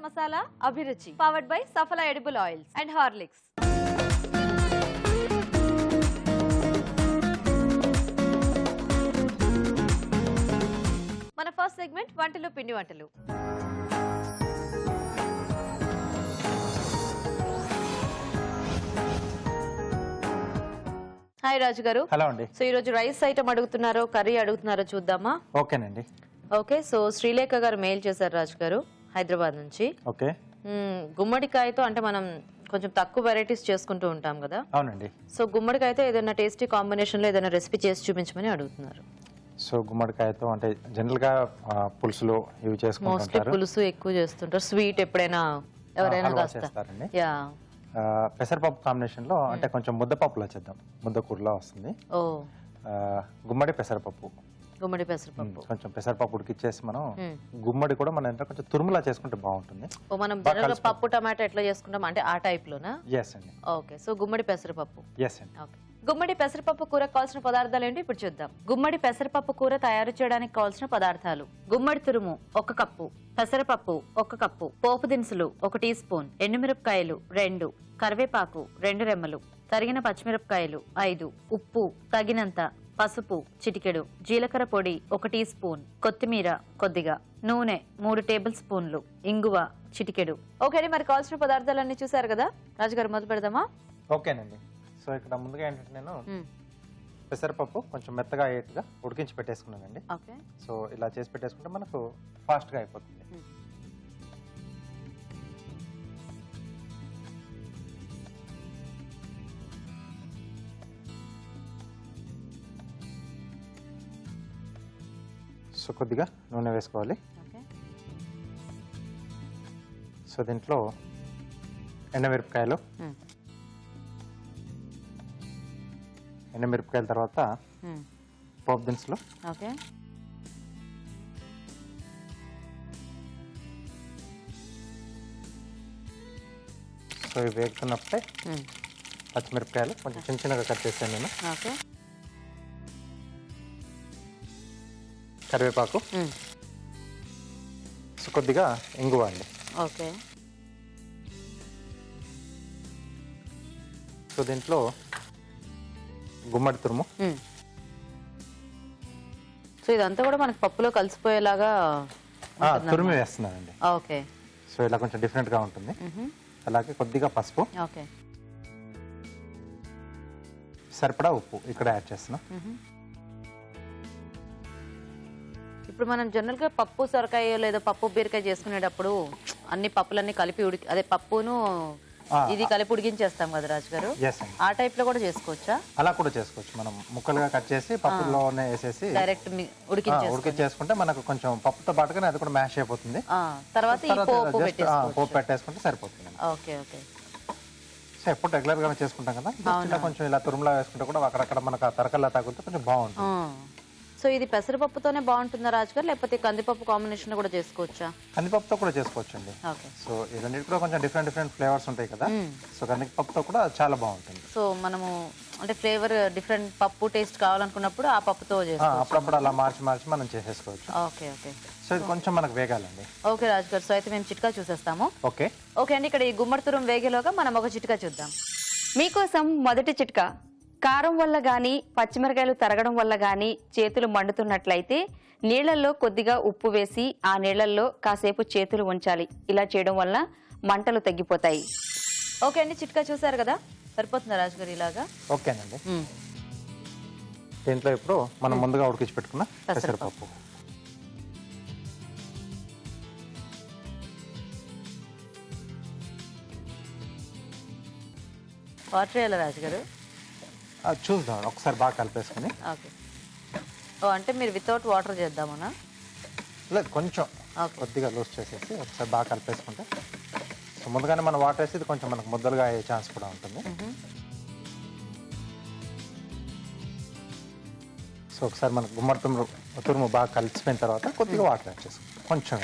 మసాలా అభిరుచి powered by సఫలా edible oils and Horlicks. మన first segment వంటలు పిండి వంటలు. హాయ్ రాజు గారు. హలో అండి. సో ఈ రోజు రైస్ ఐటమ్ అడుగుతున్నారో కర్రీ అడుగుతున్నారో చూద్దామా? ఓకేనండి. ఓకే, సో శ్రీలేఖ గారు మెయిల్ చేశారు రాజు గారు హైదరాబాద్ నుంచి. ఓకే. గుమ్మడికాయతో అంటే మనం కొంచెం తక్కువ వెరైటీస్ చేసుకుంటూ ఉంటాం కదా. అవునండి. సో గుమ్మడికాయతో ఏదైనా టేస్టీ కాంబినేషన్ లో ఏదైనా రెసిపీ చేసి చూపించమని అడుగుతున్నారు. సో గుమ్మడికాయతో అంటే జనరల్ గా పులుసులు ఇవి చేసుకుంటారు. మోస్ట్లీ పులుసు ఎక్కువ చేస్తుంటారు. స్వీట్ ఎప్పుడైనా ఎవరైనా చేస్తారండి. యా, పెసరపప్పు కాంబినేషన్ లో అంటే కొంచెం ముద్దపప్పులో చేద్దాం. ముద్దకూరలో వస్తుంది. ఓ గుమ్మడి పెసరపప్పు. గుమ్మడి పెసరపప్పు కొంచెం పెసరపప్పు ఉడికిచ్చేసి మనం గుమ్మడి కూడా మనం ఏంటంటే కొంచెం తురుములా చేసుకుంటే బాగుంటుంది. ఓ మనం జనరల్ గా పప్పు టమాటా ఎట్లా చేసుకుంటాం అంటే ఆ టైప్ లోనా? ఎస్ అండి. ఓకే, సో గుమ్మడి పెసరపప్పు. ఎస్ అండి. ఓకే, గుమ్మడి పెసరపప్పు కూర కావాల్సిన పదార్థాలు ఏంటి ఇప్పుడు చూద్దాం. గుమ్మడి పెసరపప్పు కూర తయారు చేయడానికి కావాల్సిన పదార్థాలు: గుమ్మడి తురుము 1 కప్పు, పెసరపప్పు 1 కప్పు, పోపు దినుసులు 1 టీ స్పూన్, ఎండుమిరపకాయలు 2, కరివేపాకు 2 రెమ్మలు, తరిగిన పచ్చిమిరపకాయలు 5, ఉప్పు తగినంత, పసుపు చిటికెడు, జీలకర్ర పొడి 1 టీ స్పూన్, కొత్తిమీర కొద్దిగా, నూనె 3 టేబుల్ స్పూన్లు, ఇంగువ చిటికెడు. ఓకే, మరి కావాల్సిన పదార్థాలన్నీ చూసారు కదా రాజుగారు, మొదలు పెడదామా? ఓకేనండి. సో ఇక్కడ ముందుగా ఏంటంటే నేను పెసరపప్పు కొంచెం మెత్తగా అయ్యేట్టుగా ఉడికించి పెట్టేసుకున్నానండి. ఓకే, సో ఇలా చేసి పెట్టేసుకుంటే మనకు ఫాస్ట్గా అయిపోతుంది. సో కొద్దిగా నూనె వేసుకోవాలి. సో దీంట్లో ఎండమిరపకాయలు, ఎండమిరపకాయల తర్వాత పోపు దినుసులు, ఓకే, సో ఇవి వేగుతున్నప్పుడే పచ్చిమిరపకాయలు కొంచెం చిన్న చిన్నగా కట్ చేశాను నేను. ఓకే, కరివేపాకు, సో కొద్దిగా ఇంగువ అండి. ఓకే, సో దీంట్లో గుమ్మడి తురుము. సో ఇదంతా కూడా మనకి పప్పులో కలిసిపోయేలాగా తురుము వేస్తున్నానండి. ఓకే, సో ఇలా కొంచెం డిఫరెంట్ గా ఉంటుంది. అలాగే కొద్దిగా పసుపు, ఓకే, సరిపడా ఉప్పు ఇక్కడ యాడ్ చేస్తున్నాం. ఇప్పుడు మనం జనరల్ గా పప్పు సొరకాయ లేదా పప్పు బీరకాయ చేసుకునేటప్పుడు అన్ని పప్పులన్నీ కలిపి అదే పప్పును ఇది కలిపి ఉడికించేస్తాం కదా రాజు గారు, ఆ టైప్ లో కూడా చేసుకోవచ్చా? అలా కూడా చేసుకోవచ్చు. మనం ముక్కలుగా కట్ చేసి పప్పులోనే వేసేసి డైరెక్ట్ ఉడికించేసుకుంటే మనకు కొంచెం పప్పుతో పాటుగానే అది కూడా మ్యాష్ అయిపోతుంది. తర్వాత పోపు పెట్టేసుకుంటే సరిపోతుంది. Okay, okay. సో ఎప్పుడు రెగ్యులర్ గానే చేసుకుంటాం కదా, ఇలా కొంచెం ఇలా తురుములా వేసుకుంటే కూడా అక్కడక్కడ మనకు ఆ తరకల్లా తగిలితే కొంచెం బాగుంటుంది. సో ఇది పెసరపప్పుతోనే బాగుంటుందా రాజు గారు, లేకపోతే కందిపప్పు కాంబినేషన్ కూడా చేసుకోవచ్చా? కందిపప్పుతో కూడా చేసుకోవచ్చు అండి. సో ఈ రెండింటి కూడా కొంచెం డిఫరెంట్ డిఫరెంట్ ఫ్లేవర్స్ ఉంటాయి కదా, సో కందిపప్పుతో కూడా చాలా బాగుంటుంది. సో మనము అంటే ఫ్లేవర్ డిఫరెంట్ పప్పు టేస్ట్ కావాలనుకున్నప్పుడు ఆ పప్పుతో అప్పుడప్పుడు అలా మార్చి మనం చేసేసుకోవచ్చు. Okay, okay. సో ఇది కొంచెం మనకు వేగాలండి. ఓకే రాజు గారు, సో అయితే మేము చిట్కా చూసేస్తాము. ఓకే, ఓకే అండి. ఇక్కడ ఈ గుమ్మడి తురుము వేగేలోగా మనం ఒక చిట్కా చూద్దాం. మీకోసం మొదటి చిట్కా: కారం వల్ల గాని పచ్చిమిరకాయలు తరగడం వల్ల గాని చేతులు మండుతున్నట్లయితే నీళ్లలో కొద్దిగా ఉప్పు వేసి ఆ నీళ్లలో కాసేపు చేతులు ఉంచాలి. ఇలా చేయడం వల్ల మంటలు తగ్గిపోతాయి. ఓకే అండి, చిట్కా చూసారు కదా, సరిపోతుందా రాజు గారు ఇలాగా? ఓకేనండి. దీంట్లో ఇప్పుడు మనం ముందుగా ఉడికించి పెట్టుకున్న పెసరపప్పు, వాటర్ వేయాలి రాజు గారు? చూద్దాం ఒకసారి బాగా కలిపేసుకుని. ఓకే, ఓ అంటే మీరు వితౌట్ వాటర్ చేద్దామనా? లేదు, కొంచెం కొద్దిగా లూజ్ చేసేసి ఒకసారి బాగా కలిపేసుకుంటే, సో ముందుగానే మనం వాటర్ వేసి ఇది కొంచెం మనకు ముద్దలుగా అయ్యే ఛాన్స్ కూడా ఉంటుంది. సో ఒకసారి మనకు గుమ్మడి తురుము బాగా కలిసిపోయిన తర్వాత కొద్దిగా వాటర్ యాడ్ చేసుకుంటాం, కొంచెం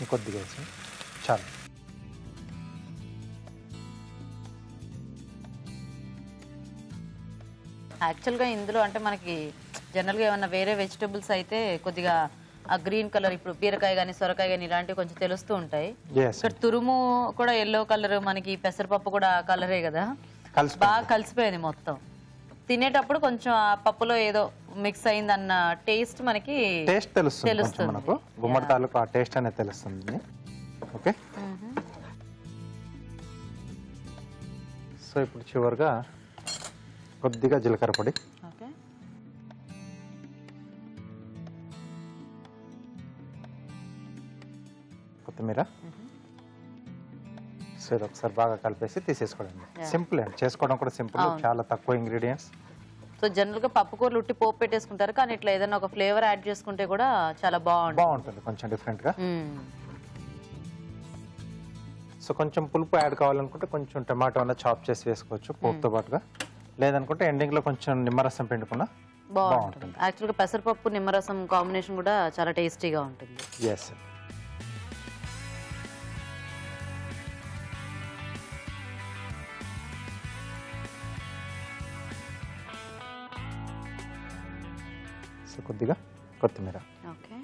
ఇంకొద్దిగా వేసి చాలు. యాక్చువల్గా ఇందులో అంటే మనకి జనరల్ గా ఏమన్నా వేరే వెజిటబుల్స్ అయితే కొద్దిగా ఆ గ్రీన్ కలర్, ఇప్పుడు బీరకాయ గానీ సొరకాయ గానీ ఇలాంటివి కొంచెం తెలుస్తూ ఉంటాయి. ఎస్ ఇక్కడ తురుము కూడా ఎల్లో కలర్, మనకి పెసరపప్పు కూడా ఆ కలరే కదా, కలిసి బాగా కలిసిపోయింది మొత్తం. తినేటప్పుడు కొంచెం ఆ పప్పులో ఏదో మిక్స్ అయిందన్న టేస్ట్ మనకి టేస్ట్ తెలుస్తుంది కొంచెం మనకు. గుమ్మడి తాలూకు ఆ టేస్ట్ అనేది తెలుస్తుంది. ఓకే, సో ఇప్పుడు చివరిగా కొద్దిగా జీలకర్ర పొడి, ఓకే, కొత్తిమీర. సో ఇది ఒకసారి బాగా కలిపేసి తీసేసుకోవడం. సింపుల్ అండి, చేసుకోవడం కూడా సింపుల్, చాలా తక్కువ ఇంగ్రీడియంట్స్. సో జనరల్ గా పప్పు కూరలు ఉట్టి పోపు పెట్టేసుకుంటారు, కానీ ఇట్లా ఏదైనా ఒక ఫ్లేవర్ యాడ్ చేసుకుంటే కూడా చాలా బాగుంటుంది కొంచెం డిఫరెంట్ గా. సో కొంచెం పులుపు యాడ్ కావాలనుకుంటే కొంచెం టమాటో అన్న చాప్ చేసి వేసుకోవచ్చు పోపుతో పాటుగా. లేదనుకుంటే ఎండింగ్ లో కొంచెం నిమ్మరసం పిండుకున్నా బాగుంటుంది. యాక్చువల్ గా పెసరపప్పు నిమ్మరసం కాంబినేషన్ కూడా చాలా టేస్టీగా ఉంటుంది. ఎస్, సో కొద్దిగా కొత్తిమీర. ఓకే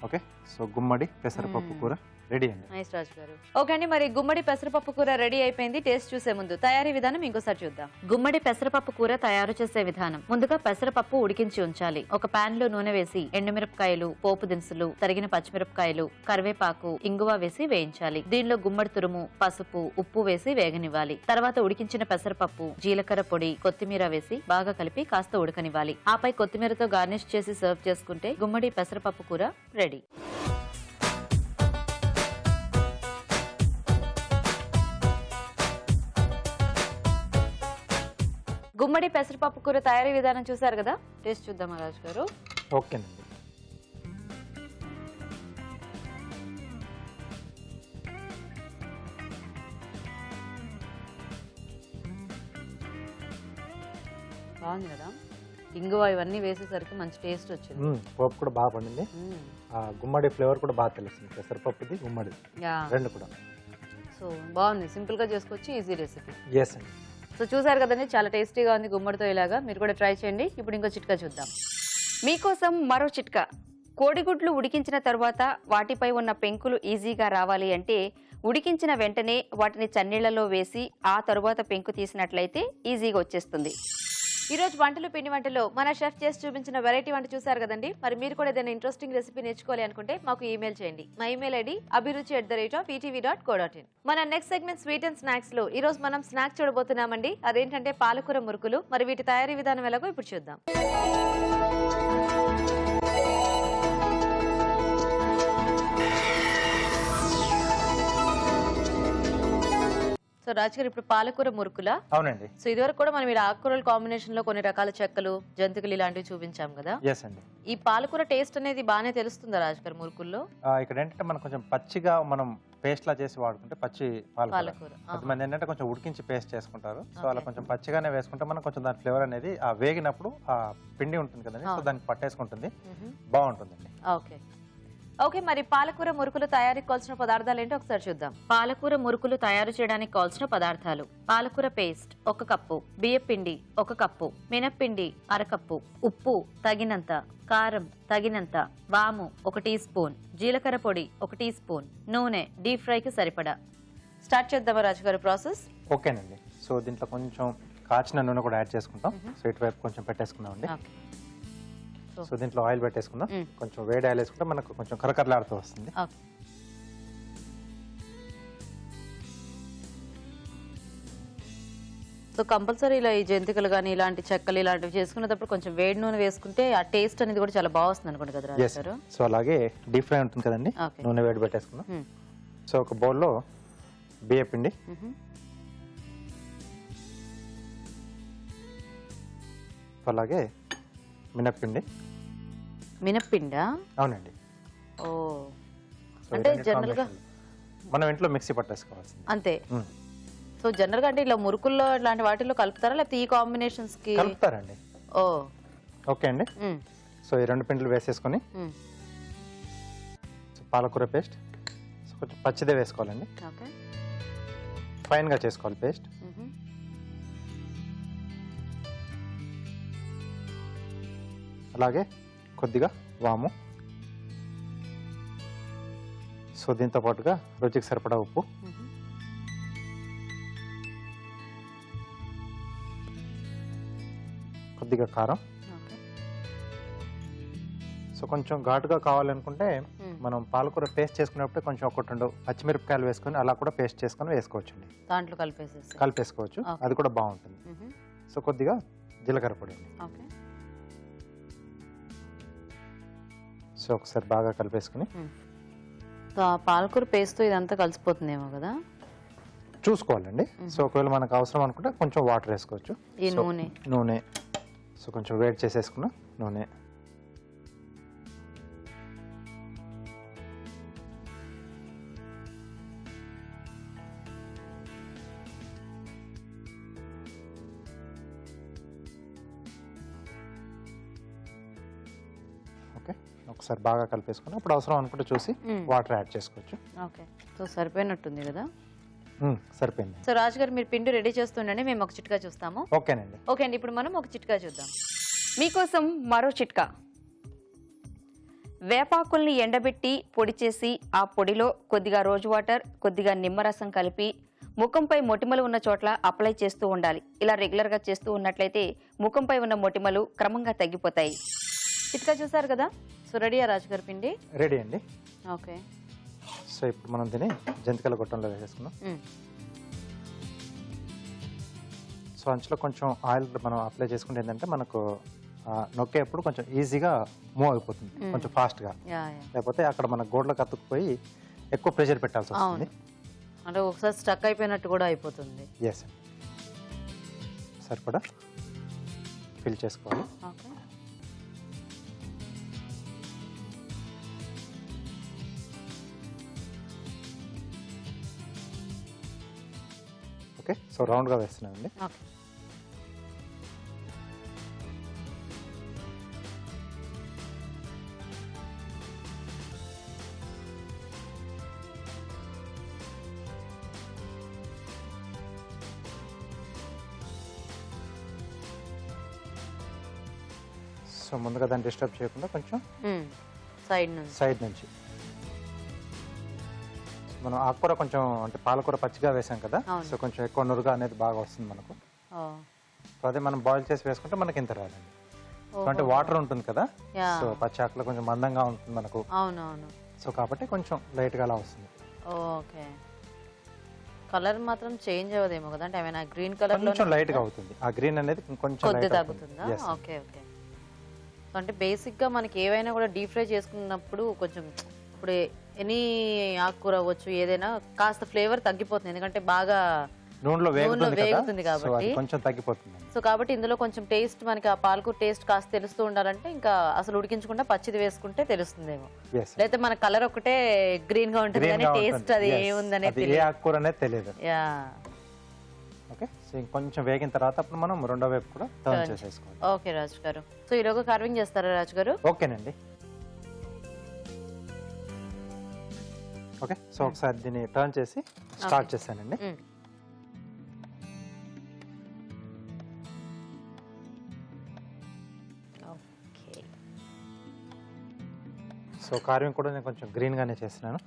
ఓకే, సో గుమ్మడి పెసరపప్పు కూర రెడీ అండి. నైస్ రాజు గారు. ఓకే అండి, మరి గుమ్మడి పెసరపప్పు కూర రెడీ అయిపోయింది. టేస్ట్ చూసే ముందు తయారీ విధానం ఇంకోసారి చూద్దాం. గుమ్మడి పెసరపప్పు కూర తయారు చేసే విధానం: ముందుగా పెసరపప్పు ఉడికించి ఉంచాలి. ఒక పాన్ లో నూనె వేసి ఎండుమిరపకాయలు, పోపు దినుసులు, తరిగిన పచ్చిమిరపకాయలు, కరివేపాకు, ఇంగువ వేసి వేయించాలి. దీనిలో గుమ్మడి తురుము, పసుపు, ఉప్పు వేసి వేగనివ్వాలి. తర్వాత ఉడికించిన పెసరపప్పు, జీలకర్ర పొడి, కొత్తిమీర వేసి బాగా కలిపి కాస్త ఉడకనివ్వాలి. ఆపై కొత్తిమీరతో గార్నిష్ చేసి సర్వ్ చేసుకుంటే గుమ్మడి పెసరపప్పు కూర రెడీ. గుమ్మడి పెసరపప్పు కూర తయారీ విధానం చూసారు కదా, టేస్ట్ చూద్దామా రాజు గారు? ఓకేనండి. బాగుంది కదా, ఇంగువ ఇవన్నీ వేసేసరికి మంచి టేస్ట్ వచ్చింది. పోపు కూడా బాగా పండింది. ఆ గుమ్మడి ఫ్లేవర్ కూడా బాగా తెలుస్తుంది, పెసరపప్పుది గుమ్మడి రెండు కూడా. సో బాగుంది, సింపుల్ గా చేసుకోవచ్చు, ఈజీ రెసిపీ. ఎస్ అండి. సో చూసారు కదండి, చాలా టేస్టీగా ఉంది గుమ్మడితో ఇలాగా. మీరు కూడా ట్రై చేయండి. ఇప్పుడు ఇంకో చిట్కా చూద్దాం. మీకోసం మరో చిట్కా. కోడిగుడ్లు ఉడికించిన తర్వాత వాటిపై ఉన్న పెంకులు ఈజీగా రావాలి అంటే ఉడికించిన వెంటనే వాటిని చన్నీళ్లలో వేసి ఆ తరువాత పెంకు తీసినట్లయితే ఈజీగా వచ్చేస్తుంది. ఈ రోజు వంటలు పిండి వంటలో మన షెఫ్ చేసి చూపించిన వెరైటీ వంట చూసారు కదండి. మరి మీరు కూడా ఏదైనా ఇంట్రెస్టింగ్ రెసిపీ నేర్చుకోవాలి అనుకుంటే మాకు ఈమెయిల్ చేయండి. మా ఈమెయిల్ ఐడి abhiruchi@etv.co.in. మన next segment sweet and snacks లో ఈ రోజు మనం స్నాక్స్ చూడబోతున్నామండి. అదేంటంటే పాలకూర మురుకులు. మరి వీటి తయారీ విధానం ఎలాగో ఇప్పుడు చూద్దాం. సో రాజు గారు, ఇప్పుడు పాలకూర మురుకులా? అవునండి. సో ఇదివరకు కూడా మనం ఈ ఆకుకూరల కాంబినేషన్ లో కొన్ని రకాల చెక్కలు, జంతికలు ఇలాంటివి చూపించాం కదా. ఎస్ అండి. ఈ పాలకూర టేస్ట్ అనేది బాగానే తెలుస్తుందా రాజు గారు మురుకుల్లో? ఇక్కడ ఏంటంటే మనం కొంచెం పచ్చిగా మనం పేస్ట్ లా చేసి వాడుకుంటే పచ్చి పాలకూర. కొంతమంది ఏంటంటే కొంచెం ఉడికించి పేస్ట్ చేసుకుంటారు. సో అలా కొంచెం పచ్చిగానే వేసుకుంటే మనం కొంచెం దాని ఫ్లేవర్ అనేది ఆ వేగినప్పుడు ఆ పిండి ఉంటుంది కదండి, సో దానికి పట్టేసుకుంటుంది, బాగుంటుందండి. ఓకే ఓకే, మరి పాలకూర మురుకులు తయారీకి కావాల్సిన పదార్థాలు ఏంటో ఒకసారి చూద్దాం. పాలకూర మురుకులు తయారు చేయడానికి కావాల్సిన పదార్థాలు: పాలకూర పేస్ట్ 1 కప్పు, బియ్యపిండి 1 కప్పు, మినప్పిండి 1/2 కప్పు, ఉప్పు తగినంత, కారం తగినంత, వాము 1 టీ స్పూన్, జీలకర్ర పొడి 1 టీ స్పూన్, నూనె డీప్ ఫ్రైకి సరిపడా. స్టార్ట్ చేద్దామా రాజు గారు ప్రాసెస్? ఓకేనండి. సో దీంట్లో కొంచెం కాచిన నూనె కూడా యాడ్ చేసుకుంటాం. సో ఇటువైపు కొంచెం పెట్టేసుకుందామండి. సో దీంట్లో ఆయిల్ పెట్టేసుకుందాం. కొంచెం వేడి ఆయిల్ వేసుకుంటే మనకు కొంచెం కరకరలాడుతూ వస్తుంది. సో కంపల్సరీ ఇలా ఈ జంతికలు కానీ ఇలాంటి చెక్కలు ఇలాంటివి చేసుకునేటప్పుడు కొంచెం వేడి నూనె వేసుకుంటే ఆ టేస్ట్ అనేది కూడా చాలా బాగా వస్తుంది అనుకోండి కదా రాజు గారు. సో అలాగే డీప్ ఫ్రై ఉంటుంది కదండి, నూనె వేడి పెట్టేసుకుందాం. సో ఒక బౌల్లో బియ్యపిండి, అలాగే మినప్పిండి. మినప్పిండా? అవునండి. ఓ, అంటే జనరల్ గా మనం ఇంట్లో మిక్సీ పట్టేసుకోవాల్సింది అంతే. సో జనరల్ గా అంటే ఇలా మురుకుల్లో ఇలాంటి వాటిల్లో కలుపుతారా, లేకపోతే ఈ కాంబినేషన్స్ కి కలుపుతారండి? ఓ ఓకే అండి. సో ఈ 2 పిండిలు వేసేసుకొని పాలకూర పేస్ట్ కొంచెం పచ్చిదే వేసుకోవాలండి, ఫైన్ గా చేసుకోవాలి పేస్ట్. అలాగే కొద్దిగా వాము, సో దీంతో పాటుగా రుచికి సరిపడా ఉప్పు, కొద్దిగా కారం. సో కొంచెం ఘాటుగా కావాలనుకుంటే మనం పాలకూర పేస్ట్ చేసుకున్నప్పుడు కొంచెం 1-2 పచ్చిమిరపకాయలు వేసుకొని అలా కూడా పేస్ట్ చేసుకొని వేసుకోవచ్చండి, దాంట్లో కలిపేసుకోవచ్చు, అది కూడా బాగుంటుంది. సో కొద్దిగా జీలకర్ర పొడి అండి. సో ఒకసారి బాగా కలిపేసుకుని పాలకూర పేస్ట్ ఇదంతా కలిసిపోతుందేమో కదా, చూసుకోవాలండి. సో ఒకవేళ మనకు అవసరం అనుకుంటే కొంచెం వాటర్ వేసుకోవచ్చు. ఈ నూనె సో కొంచెం వేడి చేసేసుకున్న నూనె, ఓకే ఒకసారి బాగా కలిపేసుకుని అప్పుడు అవసరం అనుకుంటే చూసి వాటర్ యాడ్ చేసుకోవచ్చు. ఓకే, సో సరిపోయినట్టుంది కదా, సరిపోయింది. సో రాజు గారు మీరు పిండి రెడీ చేస్తుండండి, మేము ఒక చిట్కా చూస్తాము. ఓకేనండి. ఓకే అండి, ఇప్పుడు మనం ఒక చిట్కా చూద్దాం. మీకోసం మరో చిట్కా. వేపాకుల్ని ఎండబెట్టి పొడి చేసి ఆ పొడిలో కొద్దిగా రోజ్ వాటర్, కొద్దిగా నిమ్మరసం కలిపి ముఖంపై మొటిమలు ఉన్న చోట్ల అప్లై చేస్తూ ఉండాలి. ఇలా రెగ్యులర్గా చేస్తూ ఉన్నట్లయితే ముఖంపై ఉన్న మొటిమలు క్రమంగా తగ్గిపోతాయి. చిట్కా చూసారు కదా, సో రెడీయా రాజు గారి పిండి? రెడీ అండి. ఓకే, సో ఇప్పుడు మనం దీన్ని జంతికల గొట్టంలో వేసేసుకున్నాం. సో అంచులో కొంచెం ఆయిల్ మనం అప్లై చేసుకుంటే ఏంటంటే మనకు నొక్కేప్పుడు కొంచెం ఈజీగా మూవ్ అయిపోతుంది, కొంచెం ఫాస్ట్గా. లేకపోతే అక్కడ మన గోడలకు అతుక్కుపోయి ఎక్కువ ప్రెషర్ పెట్టాల్సి వస్తుంది, అంటే ఒకసారి స్టక్ అయిపోయినట్టు కూడా అయిపోతుంది. ఎస్ అండి. సరిపడా ఫిల్ చేసుకోవాలి. ఓకే, సో రౌండ్గా వేస్తున్నానండి. సో ముందుగా దాన్ని డిస్టర్బ్ చేయకుండా కొంచెం సైడ్ నుంచి మనం ఆకుకూర కొంచెం అంటే పాలకూర పచ్చిగా వేసాం కదా, సో కొంచెం ఎక్కువ నురుగా అనేది బాగా వస్తుంది మనకు. సో అదే మనం బాయిల్ చేసి వేసుకుంటే మనకి ఇంత రాదండి. సో అంటే వాటర్ ఉంటుంది కదా, సో పచ్చి ఆకులో కొంచెం మందంగా ఉంటుంది మనకు. సో కాబట్టి కొంచెం లైట్ గా అలా వస్తుంది. ఓకే, కలర్ మాత్రం చేంజ్ అవ్వదేమో కదా, అంటే ఏమైనా గ్రీన్ కలర్ లో కొంచెం లైట్ గా అవుతుంది, ఆ గ్రీన్ అనేది కొంచెం కొద్ది తగ్గుతుందా? ఓకే ఓకే, అంటే బేసిక్ గా మనకి ఏవైనా కూడా డీప్ ఫ్రై చేసుకున్నప్పుడు కొంచెం ఇప్పుడు ఎనీ ఆకుకూర అవ్వచ్చు ఏదైనా కాస్త ఫ్లేవర్ తగ్గిపోతుంది, ఎందుకంటే బాగా నూనెలో వేగుతుంది కాబట్టి కొంచెం తగ్గిపోతుంది. సో కాబట్టి ఇందులో కొంచెం టేస్ట్ మనకి ఆ పాలకూర టేస్ట్ కాస్త తెలుస్తూ ఉండాలంటే ఇంకా అసలు ఉడికించకుండా పచ్చిది వేసుకుంటే తెలుస్తుందేమో, లేకపోతే మన కలర్ ఒకటే గ్రీన్ గా ఉంటుంది కానీ టేస్ట్ అది ఏముందనేది తెలియదు. ఓకే, సో కొంచెం వేగిన తర్వాత అప్పుడు మనం రెండో వైపు కూడా టర్న్ చేసేసుకోవాలి. ఓకే రాజు గారు, సో ఈరోజు కార్వింగ్ చేస్తారా రాజు గారు? ఓకేనండి. ఓకే, సో ఒకసారి దీన్ని టర్న్ చేసి స్టార్ట్ చేశానండి. సో కార్వింగ్ కూడా నేను కొంచెం గ్రీన్ గానే చేస్తున్నాను.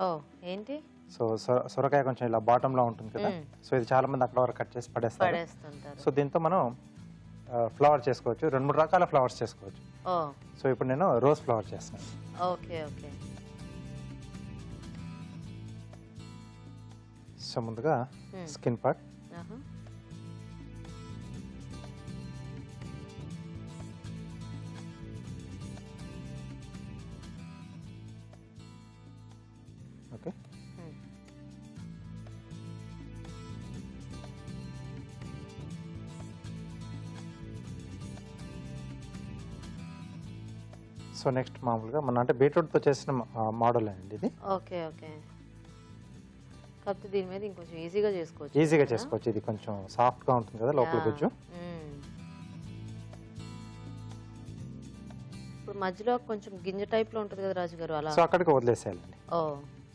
ఏంటి? సో సొరకాయ కొంచెం ఇలా బాటమ్ లో ఉంటుంది కదా, సో ఇది చాలా మంది అక్కడ వరకు కట్ చేసి పడేస్తారు. సో దీంతో మనం ఫ్లవర్ చేసుకోవచ్చు, 2-3 రకాల ఫ్లవర్స్ చేసుకోవచ్చు. సో ఇప్పుడు నేను రోజ్ ఫ్లవర్ చేస్తున్నాను. ఓకే ఓకే, సో ముందుగా skin part, okay so next మామూలుగా మన అంటే బీట్రూట్తో చేసిన మోడల్ అండి ఇది. ఓకే ఓకే, కాకపోతే దీని మీద ఇంకొంచెం ఈజీగా చేసుకోవచ్చు. ఇది కొంచెం సాఫ్ట్ గా ఉంటుంది కదా లోపల గుజ్జు. ఇప్పుడు మధ్యలో కొంచెం గింజ టైప్ లో ఉంటుంది కదా రాజు గారు, అలా సో అక్కడికి వదిలేసేయాలండి.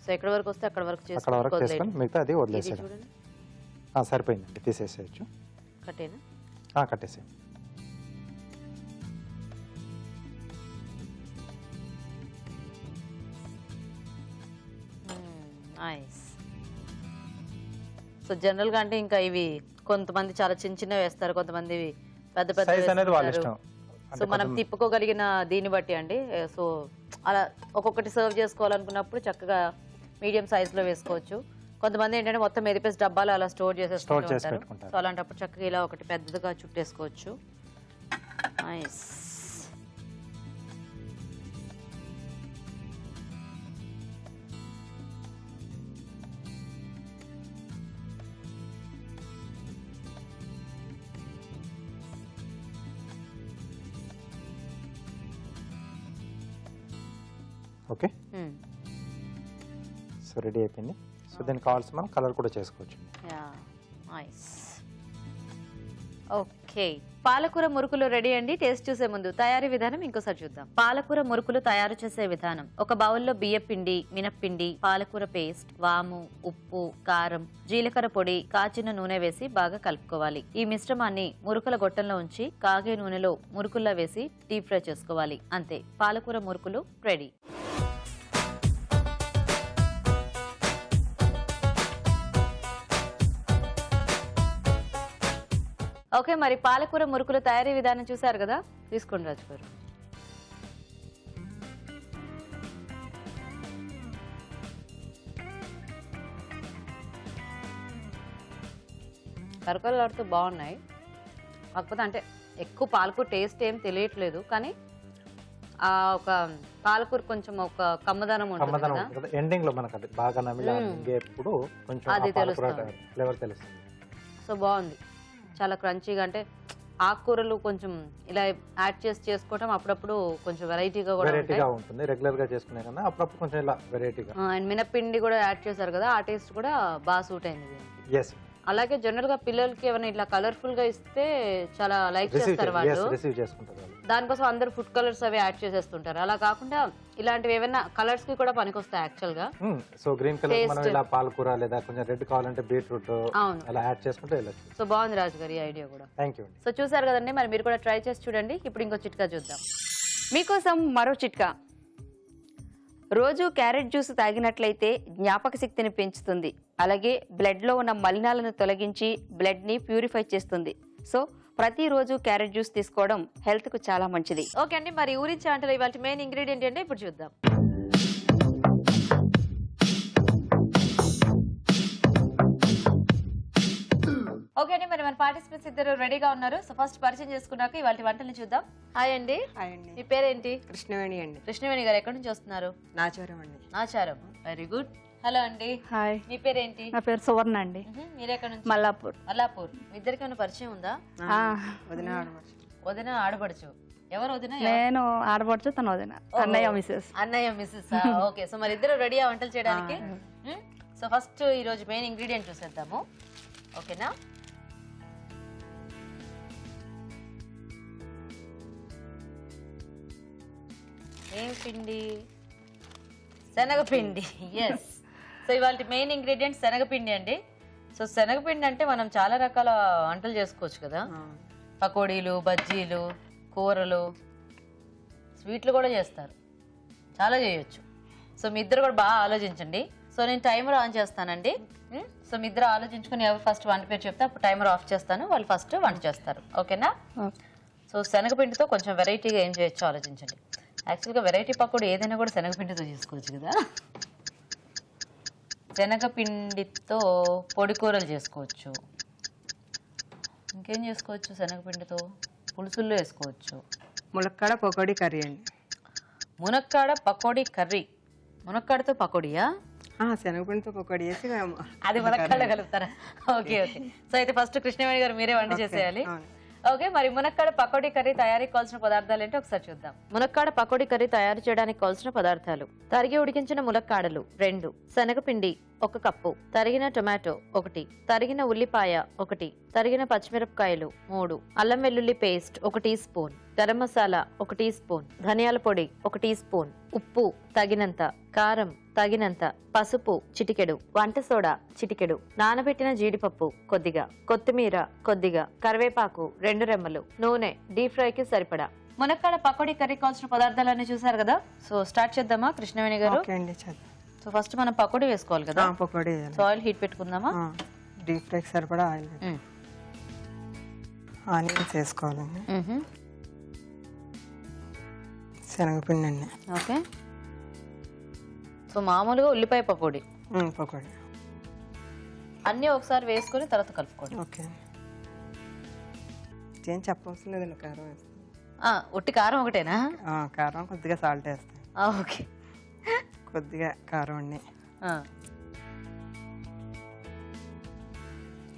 సో ఎక్కడ వరకు వస్తే అక్కడ వరకు చేసుకొని మిగతా అది వదిలేసేయాలి. సరిపోయిందండి, తీసేసేయచ్చు. కట్టేనా? కట్టేసేయండి. నైస్. సో జనరల్ గా అంటే ఇంకా ఇవి కొంతమంది చాలా చిన్న చిన్నవి వేస్తారు, కొంతమంది పెద్ద పెద్ద సైజ్ అనేది వాళ్ళ వేస్తారు. ఇష్టం. సో మనం తిప్పుకోగలిగిన దీన్ని బట్టి అండి. సో అలా ఒక్కొక్కటి సర్వ్ చేసుకోవాలనుకున్నప్పుడు చక్కగా మీడియం సైజ్ లో వేసుకోవచ్చు. కొంతమంది ఏంటంటే మొత్తం మెదిపేసి డబ్బాలు అలా స్టోర్ చేసి చేసేసుకుంటారు. పెట్టుకుంటారు. సో అలాంటప్పుడు చక్కగా ఇలా ఒకటి పెద్దగా చుట్టేసుకోవచ్చు. నైస్. ఓకే, సో రెడీ అయిపోయింది. సో దీనికి కావాల్సిన మనం కలర్ కూడా చేసుకోవచ్చు. నైస్. ఓకే, పాలకూర మురుకులు రెడీ అండి. టేస్ట్ చూసే ముందు తయారీ విధానం ఇంకోసారి చూద్దాం. పాలకూర మురుకులు తయారు చేసే విధానం: ఒక బౌల్లో బియ్య పిండి, మినప్పిండి, పాలకూర పేస్ట్, వాము, ఉప్పు, కారం, జీలకర్ర పొడి, కాచిన నూనె వేసి బాగా కలుపుకోవాలి. ఈ మిశ్రమాన్ని మురుకుల గొట్టంలో ఉంచి కాగే నూనెలో మురుకుల్లా వేసి డీప్ ఫ్రై చేసుకోవాలి. అంతే, పాలకూర మురుకులు రెడీ. ఓకే, మరి పాలకూర మురుకుల తయారీ విధానం చూసారు కదా, తీసుకోండి రాజు గారు. కరకరలాడుతూ బాగున్నాయి. కాకపోతే అంటే ఎక్కువ పాలకూర టేస్ట్ ఏం తెలియట్లేదు, కానీ ఆ ఒక పాలకూర కొంచెం ఒక కమ్మదనం ఉంటుంది కదా, ఎండింగ్ లో మనకు అది బాగా నమిలేప్పుడు కొంచెం అది తెలుస్తుంది, ఫ్లేవర్ తెలుస్తుంది. సో బాగుంది, చాలా క్రంచీగా. అంటే ఆకుకూరలు కొంచెం ఇలా యాడ్ చేసి చేసుకోవటం అప్పుడప్పుడు కొంచెం వెరైటీగా కూడా ఉంటుంది. రెగ్యులర్ గా చేసుకునే కన్నా అప్పుడప్పుడు కొంచెం ఇలా వెరైటీగా. అండ్ మినప్పిండి కూడా యాడ్ చేశారు కదా, ఆ టేస్ట్ కూడా బాగా సూట్ అయింది దీనికి. ఎస్. అలాగే జనరల్ గా పిల్లలకి ఏమైనా ఇట్లా కలర్ఫుల్ గా ఇస్తే చాలా లైక్ చేస్తారు వాళ్ళు, రిసీవ్ చేసుకుంటారు. దానికోసం అందరు ఫుడ్ కలర్స్ అవి యాడ్ చేసేస్తుంటారు. అలా కాకుండా ఇలాంటివి ఏమైనా కలర్స్ కి కూడా పనికొస్తాయి యాక్చువల్ గా. సో గ్రీన్ కలర్ మనం ఇలా పాలకూర లేదా కొంచెం రెడ్ కావాలంటే బీట్రూట్ అలా యాడ్ చేసుకుంటే వెళ్ళొచ్చు. సో బాగుంది రాజు గారి ఐడియా కూడా. Thank you. సో చూసారు కదండి, మరి మీరు కూడా ట్రై చేసి చూడండి. ఇప్పుడు ఇంకో చిట్కా చూద్దాం. మీకోసం మరో చిట్కా. రోజు క్యారెట్ జ్యూస్ తాగినట్లయితే జ్ఞాపక శక్తిని పెంచుతుంది, అలాగే బ్లడ్లో ఉన్న మలినాలను తొలగించి బ్లడ్ని ప్యూరిఫై చేస్తుంది. సో ప్రతిరోజు క్యారెట్ జ్యూస్ తీసుకోవడం హెల్త్కు చాలా మంచిది. ఓకే అండి, మరి ఊరించే వంటలో ఇవాళ మెయిన్ ఇంగ్రీడియంట్ ఏంటంటే ఇప్పుడు చూద్దాం. ఓకే అండి, మరి మన పార్టిసిపెంట్స్ ఇద్దరు రెడీగా ఉన్నారు. సో ఫస్ట్ పరిచయం చేసుకున్నాక ఇవాళ వంటలు చూద్దాం. హాయ్ అండి. హాయ్ అండి. మీ పేరేంటి? కృష్ణవేణి అండి. కృష్ణవేణి గారు ఎక్కడి నుంచి వస్తున్నారు? నాచారం అండి. Nacharam, very good. హలో అండి. హాయ్, మీ పేరేంటి? నా పేరు సువర్ణ అండి. మీరెక్కడ నుంచి? మల్లాపూర్. మల్లాపూర్. మీ ఇద్దరికి ఏమైనా పరిచయం ఉందా? వదిన ఆడవచ్చు. వదిన ఆడపడుచు. ఎవరు వదిన? నేను ఆడపడుచు, తన వదిన, అన్నయ్య మిసెస్. అన్నయ్య మిస్సెస్. ఓకే, సో మరి ఇద్దరు రెడీ ఆ వంటలు చేయడానికి. సో ఫస్ట్ ఈ రోజు మెయిన్ ఇంగ్రీడియంట్ చూసేద్దాము. ఓకేనా? ఏం పిండి? శనగపిండి. ఎస్. సో ఇవాళ మెయిన్ ఇంగ్రీడియంట్ శనగపిండి అండి. సో శనగపిండి అంటే మనం చాలా రకాల వంటలు చేసుకోవచ్చు కదా, పకోడీలు, బజ్జీలు, కూరలు, స్వీట్లు కూడా చేస్తారు, చాలా చేయొచ్చు. సో మీ ఇద్దరు కూడా బాగా ఆలోచించండి. సో నేను టైమర్ ఆన్ చేస్తానండి. సో మీ ఇద్దరు ఆలోచించుకుని ఎవరు ఫస్ట్ వంట పేరు చెప్తే అప్పుడు టైమర్ ఆఫ్ చేస్తాను, వాళ్ళు ఫస్ట్ వంట చేస్తారు. ఓకేనా? సో శనగపిండితో కొంచెం వెరైటీగా ఏం చేయొచ్చు ఆలోచించండి. యాక్చువల్గా వెరైటీ పకోడీ ఏదైనా కూడా శనగపిండితో చేసుకోవచ్చు కదా. శనగపిండితో పొడి కూరలు చేసుకోవచ్చు, ఇంకేం చేసుకోవచ్చు శనగపిండితో? పులుసుల్లో వేసుకోవచ్చు. ములక్కాడ పకోడీ కర్రీ అండి. మునక్కాడ పకోడీ కర్రీ. మునక్కాడతో పకోడీయా? శనగపిండితో పకోడీ వేసి అది మునక్కాడ కలుపుతారా? Okay okay. సో అయితే ఫస్ట్ కృష్ణవేణి గారు మీరే వంట చేసేయాలి. ఓకే, మరి మునక్కాడ పకోడీ కర్రీ తయారీకి కావాల్సిన పదార్థాలు ఏంటో ఒకసారి చూద్దాం. మునక్కాడ పకోడీ కర్రీ తయారు చేయడానికి కావాల్సిన పదార్థాలు: తరిగి ఉడికించిన ములక్కాడలు 2, శనగపిండి 1 కప్పు, తరిగిన టొమాటో 1, తరిగిన ఉల్లిపాయ 1, తరిగిన పచ్చిమిరపకాయలు 3, అల్లం వెల్లుల్లి paste 1 teaspoon, garam masala 1 teaspoon, ధనియాల పొడి 1 టీ స్పూన్, ఉప్పు తగినంత, కారం తగినంత, పసుపు చిటికెడు, వంట సోడా చిటికెడు, నానబెట్టిన జీడిపప్పు కొద్దిగా, కొత్తిమీర కొద్దిగా, కరివేపాకు 2 రెమ్మలు, నూనె డీప్ ఫ్రైకి సరిపడా. మునక్కాడ పకోడీ కర్రీ కావాల్సిన పదార్థాలన్నీ చూసారు కదా. సో స్టార్ట్ చేద్దామా కృష్ణవేణి గారు? ఓకే అండి, చేద్దాం. సో ఫస్ట్ మనం పకోడీ వేసుకోవాలి కదా. పకోడీ వేయాలి. సో ఆయిల్ హీట్ పెట్టుకుందామా. డీప్ ఫ్రైకి సరిపడా ఆయిల్ పెట్టి మ్మ్. ఆనియన్స్ వేసుకోవాలండి. మ్హూ. శనగపిండి అండి. ఓకే. సో మామూలుగా ఉల్లిపాయ పకోడీ పకోడీ అన్నీ ఒకసారి వేసుకొని తర్వాత కలుపుకోండి. ఓకే. ఏం చెప్పవలసిన లేదండి, కారం వేస్తాను. ఒట్టి కారం ఒకటేనా? కారం కొద్దిగా సాల్ట్ వేస్తాను. ఓకే. కొద్దిగా కారం అండి,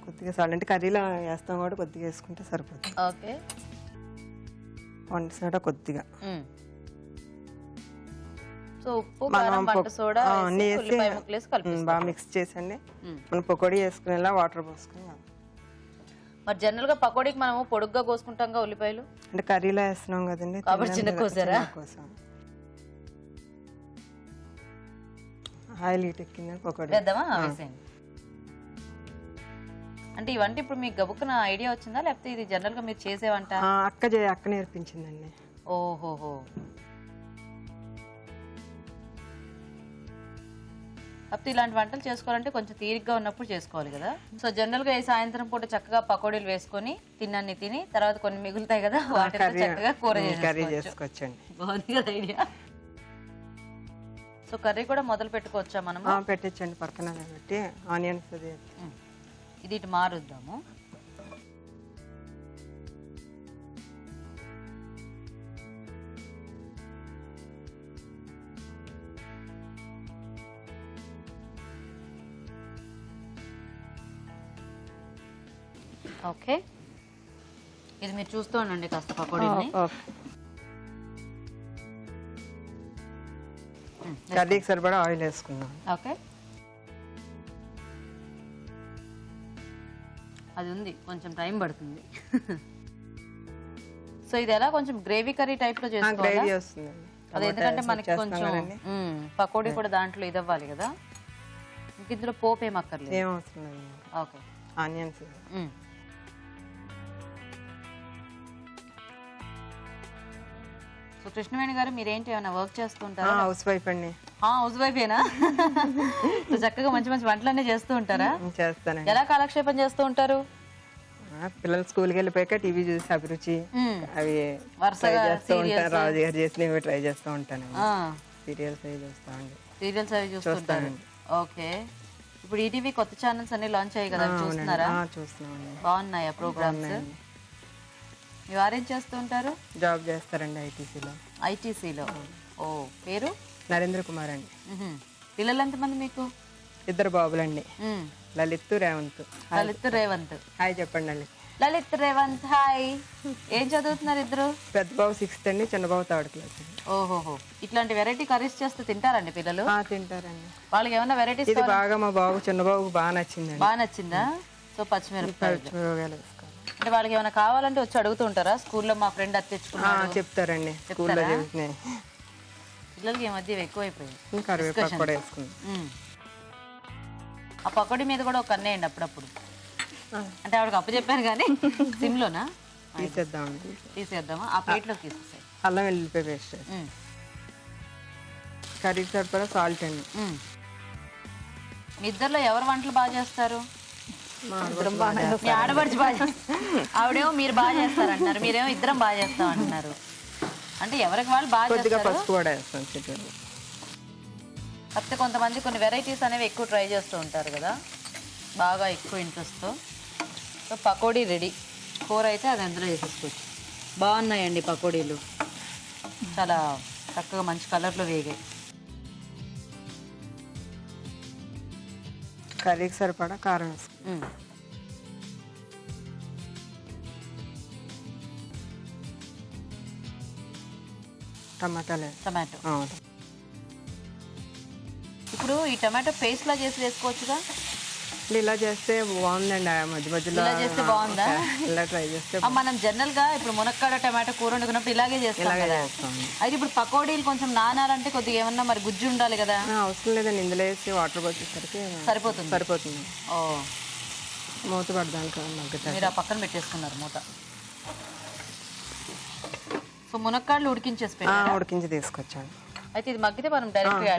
కొద్దిగా సాల్ట్ అంటే కర్రీలో వేస్తాం కూడా కొద్దిగా వేసుకుంటే సరిపోతుంది. ఓకే. వంట సోడా కొద్దిగా, సో ఉప్పు కారం వంట సోడా అన్నీ వేసి ఉల్లిపాయ ముక్కలు వేసి కలిపేసుకోవాలి. బాగా మిక్స్ చేసండి. మనం పకోడీ వేసుకునేలా వాటర్ పోసుకుని, మరి జనరల్ గా పకోడీకి మనము పొడుగ్గా కోసుకుంటాం ఉల్లిపాయలు, అంటే కర్రీలో వేస్తున్నాం కదండి కాబట్టి చిన్న కోసారా? ఆయిల్ హీట్ ఎక్కిందని పకోడీ వేద్దామా? వేసేయండి. అంటే ఇవంటే ఇప్పుడు మీకు గబుక్కున ఐడియా వచ్చిందా లేకపోతే ఇది జనరల్ గా మీరు చేసేవంట? అక్క నేర్పించిందండి. ఓహోహో. కాకపోతే ఇలాంటి వంటలు చేసుకోవాలంటే కొంచెం తీరిగ్గా ఉన్నప్పుడు చేసుకోవాలి కదా. సో జనరల్ గా ఈ సాయంత్రం పూట చక్కగా పకోడీలు వేసుకొని తిన్నన్ని తిని తర్వాత కొన్ని మిగులుతాయి కదా వాటితో చక్కగా కూర చేసుకోవచ్చండి. బాగుంది కదా ఐడియా. సో కర్రీ కూడా మొదలు పెట్టుకోవచ్చా మనం? పెట్టచ్చండి. పక్కన పెట్టి ఆనియన్స్ ఇది ఇటు మారుద్దాము. ఓకే. ఇది మీరు చూస్తూ ఉండండి కాస్త పకోడీని. కర్రీకి సరిపడా ఆయిల్ వేసుకున్నాం. ఓకే. అది ఉంది, కొంచెం టైం పడుతుంది. సో ఇది ఎలా కొంచెం గ్రేవీ కర్రీ టైప్ లో చేసుకోవాలా? అది ఎందుకంటే మనకి కొంచెం పకోడీ కూడా దాంట్లో ఇది అవ్వాలి కదా. ఇంక ఇందులో పోపు ఏం అక్కర్లేదు. ఏం అవసరం లేదు. ఓకే. ఆనియన్స్. సో కృష్ణవేణి గారు మీరేంటి ఏమైనా వర్క్ చేస్తుంటారా? హౌస్ వైఫ్ అండి. హౌస్ వైఫేనా? సో చక్కగా మంచి మంచి వంటలన్నీ చేస్తూ ఉంటారా? చేస్తానండి. ఎలా కాలక్షేపం చేస్తూ ఉంటారు? పిల్లలు స్కూల్కి వెళ్ళిపోయాక టీవీ చూసి అభిరుచి అవి వరుసగా చేస్తూ ఉంటాను. రాజు గారు చేసినవి ట్రై చేస్తూ ఉంటాను. సీరియల్స్ అవి చూస్తామండి. సీరియల్స్ అవి చూస్తుంటారు. ఓకే. ఇప్పుడు ఈటీవీ కొత్త ఛానల్స్ అన్ని లాంచ్ అయ్యాయి కదా, చూస్తున్నారా? చూస్తున్నామండి. బాగున్నాయా ప్రోగ్రామ్స్? మీ వారేం చేస్తూ ఉంటారు? జాబ్ చేస్తారండి ఐటీసీలో. ఐటీసీలో. ఓ, పేరు? నరేంద్ర కుమార్ అండి. పిల్లలు ఎంతమంది మీకు? 2 బాబులండి, లలిత్ రేవంత్. లలిత్ రేవంత్. హాయ్ చెప్పండి అండి. లలిత్ రేవంత్ హాయ్. ఏం చదువుతున్నారు ఇద్దరు? పెద్ద బాబు 6th అండి, చిన్న బాబు 3rd క్లాస్. ఓహోహో. ఇట్లాంటి వెరైటీ కర్రీస్ చేస్తే తింటారండి పిల్లలు? తింటారండి. వాళ్ళకి ఏమైనా వెరైటీస్? ఇది బాగా మా బాబు చిన్న బాబుకి బాగా నచ్చిందండి. బాగా నచ్చిందా? సో పచ్చిమిరపకాయలు వేసుకోవాలి. అంటే వాళ్ళకి ఏమైనా కావాలంటే వచ్చి అడుగుతూ ఉంటారా? స్కూల్లో మా ఫ్రెండ్ అది తెచ్చుకున్నాడు చెప్తారండి. స్కూల్లో చెప్తున్నాయి. పిల్లలకి ఈ మధ్య ఎక్కువైపోయింది. కరివేపాకు కూడా వేసుకుంటాం. ఆ పకోడీ మీద కూడా ఒక అన్నేయండి అప్పుడప్పుడు. అంటే ఆవిడకి అప్పు చెప్పాను కానీ సిమ్లోనా తీసేద్దామండి. తీసేద్దామా? ఆ ప్లేట్లోకి తీసేసాయి. అల్లం వెల్లుల్లిపాయ పేస్ట్, కర్రీకి సరిపడా సాల్ట్ అండి. మీ ఇద్దరిలో ఎవరు వంటలు బాగా చేస్తారు? మా మీ ఆడపడిచి బాగా చేస్తారు. ఆవిడేమో మీరు బాగా చేస్తారంటున్నారు, మీరేమో ఇద్దరం బాగా చేస్తాం అంటున్నారు. అంటే ఎవరికి వాళ్ళు బాగా కొద్దిగా చేస్తారు. పసుపు కూడా వేస్తాం. కాకపోతే కొంతమంది కొన్ని వెరైటీస్ అనేవి ఎక్కువ ట్రై చేస్తూ ఉంటారు కదా, బాగా ఎక్కువ ఇంట్రెస్ట్తో. So pakodi ready. కూర అయితే అది అందులో వేసేసుకోవచ్చు. బాగున్నాయండి పకోడీలు, చాలా చక్కగా మంచి కలర్లో వేగాయి. కర్రీకి సరిపడా కారం వేసుకుంటాం. టమాటో. ఇప్పుడు ఈ టమాటో పేస్ట్ లా చేసి వేసుకోవచ్చుగా? ఇలా చేస్తే బాగుందండి. మధ్య మధ్యలో ఇలా చేస్తే బాగుందా? ఇలా ట్రై చేస్తే మనం జనరల్ గా ఇప్పుడు మునక్కాడ టమాటో కూర వండుకున్నప్పుడు ఇలాగే చేస్తాం కదా. అయితే ఇప్పుడు పకోడీలు కొంచెం నానాలంటే కొద్దిగా ఏమన్నా మరి గుజ్జు ఉండాలి కదా? అవసరం లేదండి. ఇందులో వేసి వాటర్ వచ్చేసరికి సరిపోతుంది. ఓ, మూత పడడానికి మగ్గుతాయి. మీరు ఆ పక్కన పెట్టేసుకున్నారు మూత. సో మునక్కాడలు ఉడికించేసి ఉడికించి తీసుకొచ్చాను. అయితే ఇది మగ్గితే మనం డైరెక్ట్గా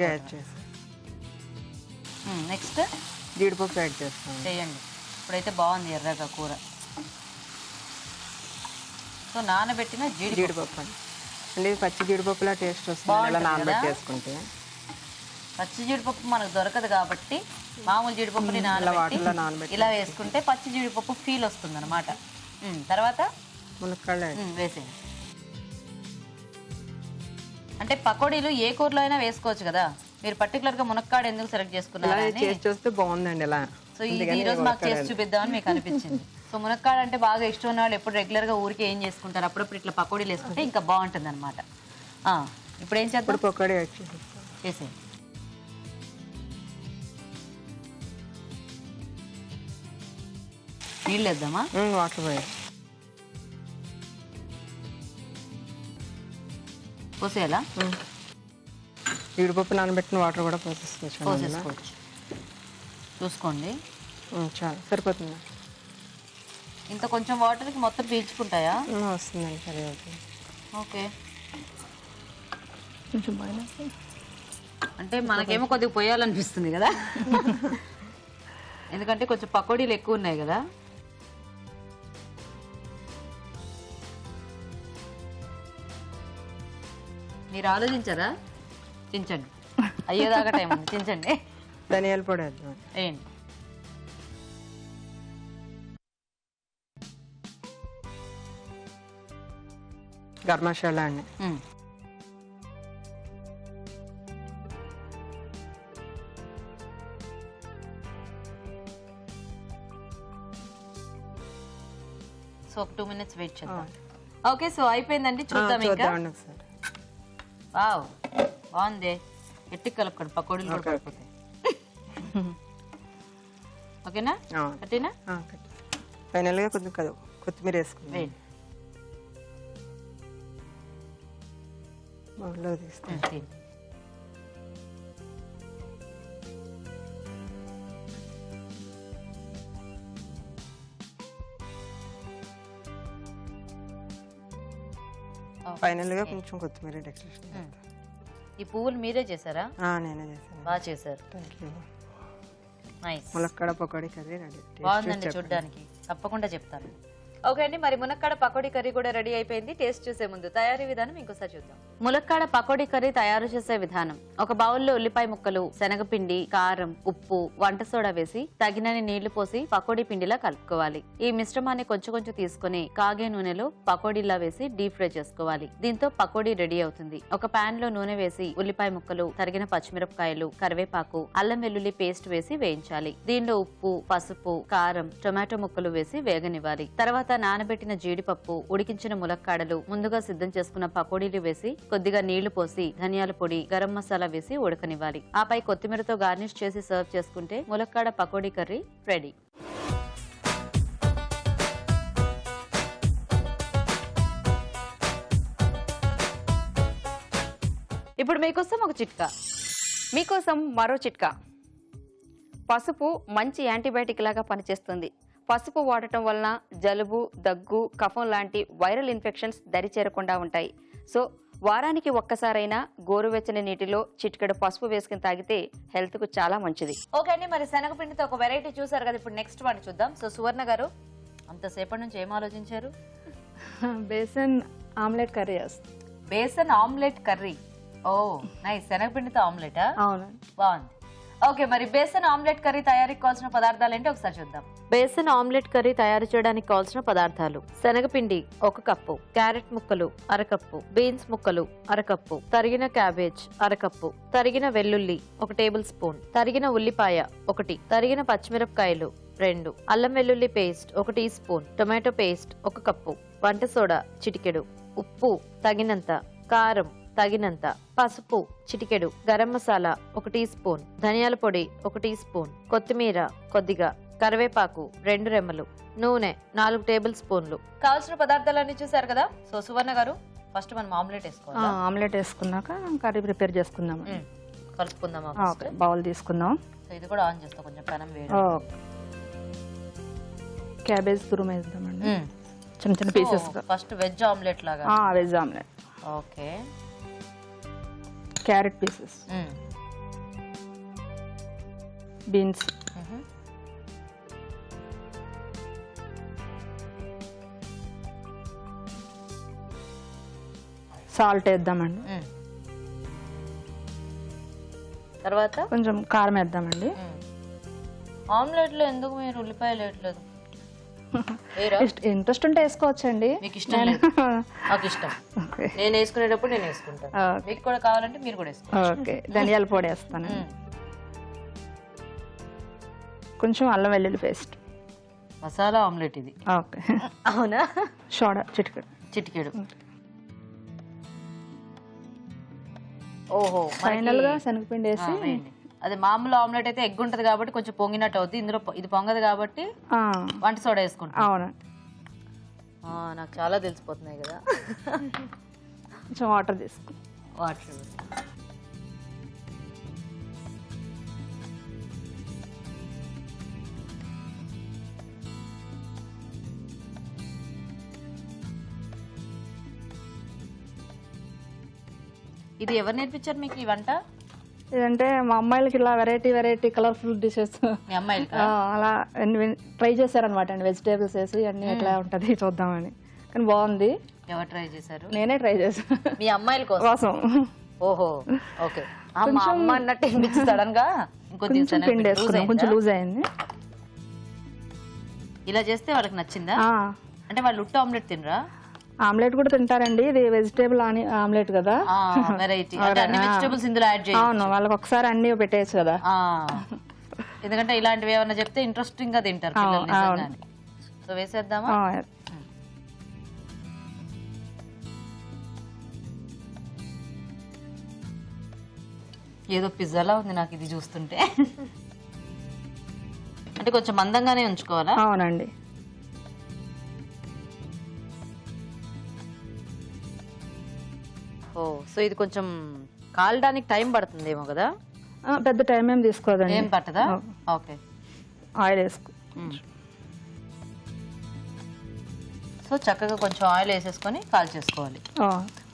యాడ్ చేసి నెక్స్ట్ జీడిపప్పు యాడ్ చేస్తాం. చేయండి. ఇప్పుడైతే బాగుంది ఎర్రగా కూర. సో నానబెట్టిన జీడిపప్పు అండి. ఇది పచ్చి జీడిపప్పులా టేస్ట్ వస్తుంది ఇలా నానబెట్టేసుకుంటే. పచ్చి జీడిపప్పు మనకు దొరకదు కాబట్టి మామూలు జీడిపప్పుని నానబెట్టి ఇలా వేసుకుంటే పచ్చి జీడిపప్పు ఫీల్ వస్తుంది అనమాట. తర్వాత మునక్కాడలు వేసేయండి. అంటే పకోడీలు ఏ కూరలో అయినా వేసుకోవచ్చు కదా, మీరు పర్టికులర్ గా మునక్కాడ ఎందుకు సెలెక్ట్ చేసుకున్నారు? చేసి చూస్తే బాగుందండి ఇలా. సో ఈ రోజు మాకు చేసి చూపిద్దామని మీకు అనిపించింది. సో మునక్కాడ అంటే బాగా ఇష్టం ఉన్న వాళ్ళు ఎప్పుడు రెగ్యులర్ గా ఊరికి ఏం చేసుకుంటారు, అప్పుడప్పుడు ఇట్లా పకోడీలు వేసుకుంటే ఇంకా బాగుంటుంది అనమాట. ఇప్పుడు ఏం చేద్దాం? పకోడీ వేసేయండి. నీళ్ళు వేద్దామా? వాటర్ పోయాలి. పోసేయాలా? జీడిపప్పు నానబెట్టిన వాటర్ కూడా పోసేసుకోవచ్చు. చూసుకోండి. చాలు సరిపోతుంది. ఇంత కొంచెం వాటర్కి మొత్తం పీల్చుకుంటాయా? వస్తుందండి, సరే అవుతుంది. ఓకే. కొంచెం అంటే మనకేమో కొద్దిగా పోయాలనిపిస్తుంది కదా, ఎందుకంటే కొంచెం పకోడీలు ఎక్కువ ఉన్నాయి కదా. మీరు ఆలోచించారా? చించండి, అయ్యేదాకా టైం ఉంది, చించండి. ధనియాల పొడి వేద్దాం. వేయండి. గరం మసాలా అండి. సో ఒక 2 minutes వెయిట్ చేద్దాం. ఓకే, సో అయిపోయిందండి, చూద్దాం ఇంకా. వావ్, బాగుంది. ఎట్టి కలుపుకోండి, పకోడీలు కూడా పడిపోతాయి. ఓకేనా? కట్టినా ఫైనల్గా కొంచెం కొత్తిమీర వేసుకుందాం. బౌల్లో తీస్తాం. ఫైనల్గా కొంచెం కొత్తిమీర డెకరేషన్. ఈ పువ్వులు మీరే చేశారా? నేనే చేశాను. బాగా చేశారు. Thank you. నైస్. ములక్కాడ పకోడీ కర్రీ రెడీ. బాగుందండి చూడడానికి, తప్పకుండా చెప్తాను. ఓకే అండి, మరి మునక్కాడ పకోడీ కర్రీ కూడా రెడీ అయిపోయింది. టేస్ట్ చూసే ముందు తయారీ విధానం ఇంకోసారి చూద్దాం. ములక్కాడ పకోడీ కర్రీ తయారు చేసే విధానం: ఒక బౌల్లో ఉల్లిపాయ ముక్కలు, శనగపిండి, కారం, ఉప్పు, వంట సోడా వేసి తగినన్ని నీళ్లు పోసి పకోడీ పిండిలా కలుపుకోవాలి. ఈ మిశ్రమాన్ని కొంచెం కొంచెం తీసుకుని కాగే నూనెలో పకోడీలా వేసి డీప్ ఫ్రై చేసుకోవాలి. దీంతో పకోడీ రెడీ అవుతుంది. ఒక పాన్ లో నూనె వేసి ఉల్లిపాయ ముక్కలు, తరిగిన పచ్చిమిరపకాయలు, కరివేపాకు, అల్లం వెల్లుల్లి పేస్ట్ వేసి వేయించాలి. దీనిలో ఉప్పు, పసుపు, కారం, టొమాటో ముక్కలు వేసి వేగనివ్వాలి. తర్వాత నానబెట్టిన జీడిపప్పు, ఉడికించిన ములక్కాడలు, ముందుగా సిద్ధం చేసుకున్న పకోడీలు వేసి కొద్దిగా నీళ్లు పోసి ధనియాల పొడి, గరం మసాలా వేసి ఉడకనివ్వాలి. ఆపై కొత్తిమీరతో గార్నిష్ చేసి సర్వ్ చేసుకుంటే ములక్కాడ పకోడీ కర్రీ రెడీ. ఇప్పుడు మీకోసం ఒక చిట్కా. మీకోసం మరో చిట్కా. పసుపు మంచి యాంటీబయాటిక్ లాగా పనిచేస్తుంది. పసుపు వాడటం వలన జలుబు, దగ్గు, కఫం లాంటి వైరల్ ఇన్ఫెక్షన్స్ దరిచేరకుండా ఉంటాయి. సో వారానికి ఒక్కసారైనా గోరువెచ్చని నీటిలో చిటికెడు పసుపు వేసుకుని తాగితే హెల్త్ కు చాలా మంచిది. ఓకే అండి, మరి శనగపిండితో ఒక వెరైటీ చూసారు కదా, ఇప్పుడు నెక్స్ట్ వన్ చూద్దాం. సో సువర్ణ గారు, అంతసేపటి నుంచి ఏం ఆలోచించారు? బేసన్ ఆమ్లెట్ కర్రీ చేస్తాం. Besan omelette curry. Oh nice. శనగపిండితో ఆమ్లెటా? అవునండి, బాగుంది. ఓకే, మరి బేసన్ ఆమ్లెట్ కర్రీ తయారీకి కావాల్సిన పదార్థాలు ఏంటి ఒకసారి చూద్దాం. బేసన్ ఆమ్లెట్ కర్రీ తయారు చేయడానికి కావాల్సిన పదార్థాలు: శనగపిండి 1 కప్పు, క్యారెట్ ముక్కలు 1/2 కప్పు, బీన్స్ ముక్కలు 1/2 కప్పు, తరిగిన క్యాబేజ్ 1/2 కప్పు, తరిగిన వెల్లుల్లి 1 టేబుల్ స్పూన్, తరిగిన ఉల్లిపాయ 1, తరిగిన పచ్చిమిరపకాయలు 2, అల్లం వెల్లుల్లి paste 1 teaspoon, tomato paste 1 cup, వంట సోడా చిటికెడు, ఉప్పు తగినంత, కారం తగినంత, పసుపు చిటికెడు, గరం మసాలా 1 టీ స్పూన్, ధనియాల పొడి 1 టీ స్పూన్, కొత్తిమీర కొద్దిగా, కరివేపాకు 2 రెమ్మలు, నూనె 4 టేబుల్ స్పూన్లు. కావాల్సిన పదార్థాలన్నీ చూసారు కదా. సో సువర్ణ గారు, ఫస్ట్ మనం ఆమ్లెట్ వేసుకోవాలి. ఆమ్లెట్ వేసుకున్నాక కర్రీ ప్రిపేర్ చేసుకుందాం. కలుపుకుందాం. బౌల్ తీసుకుందాం. సో ఇది కూడా ఆన్ చేస్తాం, కొంచెం పెనం వేడి. క్యాబేజ్ తురుము వేద్దామండి, చిన్న చిన్న పీసెస్. ఫస్ట్ వెజ్ ఆమ్లెట్ లాగా. Veg omelette. Okay. Carrot pieces, beans, salt వేద్దామండి, తర్వాత కొంచెం కారం వేద్దామండి. ఆమ్లెట్ లో ఎందుకు మీరు ఉల్లిపాయలు వేయట్లేదు? ఇంట్రెస్ట్ ఉంటే వేసుకోవచ్చండి. మీకు ఇష్టం లేదు? నాకు ఇష్టం. నేను వేసుకునేటప్పుడు నేను వేసుకుంటాను. మీకు కూడా కావాలంటే మీరు కూడా వేసుకోండి. ఓకే, ధనియాల పొడి వేస్తాను, కొంచెం అల్లం వెల్లుల్లి పేస్ట్. మసాలా ఆమ్లెట్ ఇది. ఓకే, అవునా? సోడా చిటికెడు. ఓహో, ఫైనల్ గా శనగపిండి వేసి. అది మామూలు ఆమ్లెట్ అయితే ఎగ్ ఉంటది కాబట్టి కొంచెం పొంగినట్టు అవుద్ది. ఇందులో ఇది పొంగదు కాబట్టి వంట సోడా వేసుకుంటాం. అవును, నాకు చాలా తెలిసిపోతున్నాయి కదా. కొంచెం వాటర్ తీసుకో. వాటర్ ఇది ఎవరు నేర్పించారు మీకు ఈ వంట? ఇదంటే మా అమ్మాయిలకి ఇలా వెరైటీ కలర్ఫుల్ డిషెస్ మీ అమ్మాయిలకి అలా ట్రై చేశారనమాట అండి. వెజిటేబుల్స్ వేసి అన్ని ఎట్లా ఉంటది చూద్దామని, కానీ బాగుంది. ఎవరు ట్రై చేశారు? నేనే ట్రై చేశాను మీ అమ్మాయిల కోసం. ఓహో, ఓకే. మా అమ్మ అన్నట్టు అనిపించి సడన్ గా కొంచెం పిండి వేసుకున్నాం, కొంచెం లూజ్ అయింది. ఇలా చేస్తే వాళ్ళకి నచ్చిందా? అంటే వాళ్ళు ఉట్ట ఆమ్లెట్ తినరా? ఆమ్లెట్ కూడా తింటారండి, ఇది వెజిటేబుల్ ఆమ్లెట్ కదా. వెరైటీ అన్ని వెజిటబుల్స్ ఇందులో యాడ్ చేయాలి. అవును, వాళ్ళకి ఒకసారి అన్ని పెట్టేయచ్చు కదా. ఎందుకంటే ఇలాంటివి ఏమన్నా చెప్తే ఇంట్రెస్టింగ్ గా తింటారు పిల్లలు నిజంగానే. సో వేసేద్దామా? ఏదో పిజ్జాలా ఉంది నాకు ఇది చూస్తుంటే. అంటే కొంచెం మందంగానే ఉంచుకోవాలా? అవునండి. సో ఇది కొంచెం కాలడానికి టైం పడుతుందేమో కదా? పెద్ద టైం ఏం తీసుకోదండి. ఏం పట్టదా? ఓకే. ఆయిల్ వేసుకో. సో చక్కగా కొంచెం ఆయిల్ వేసేసుకొని కాల్ చేసుకోవాలి.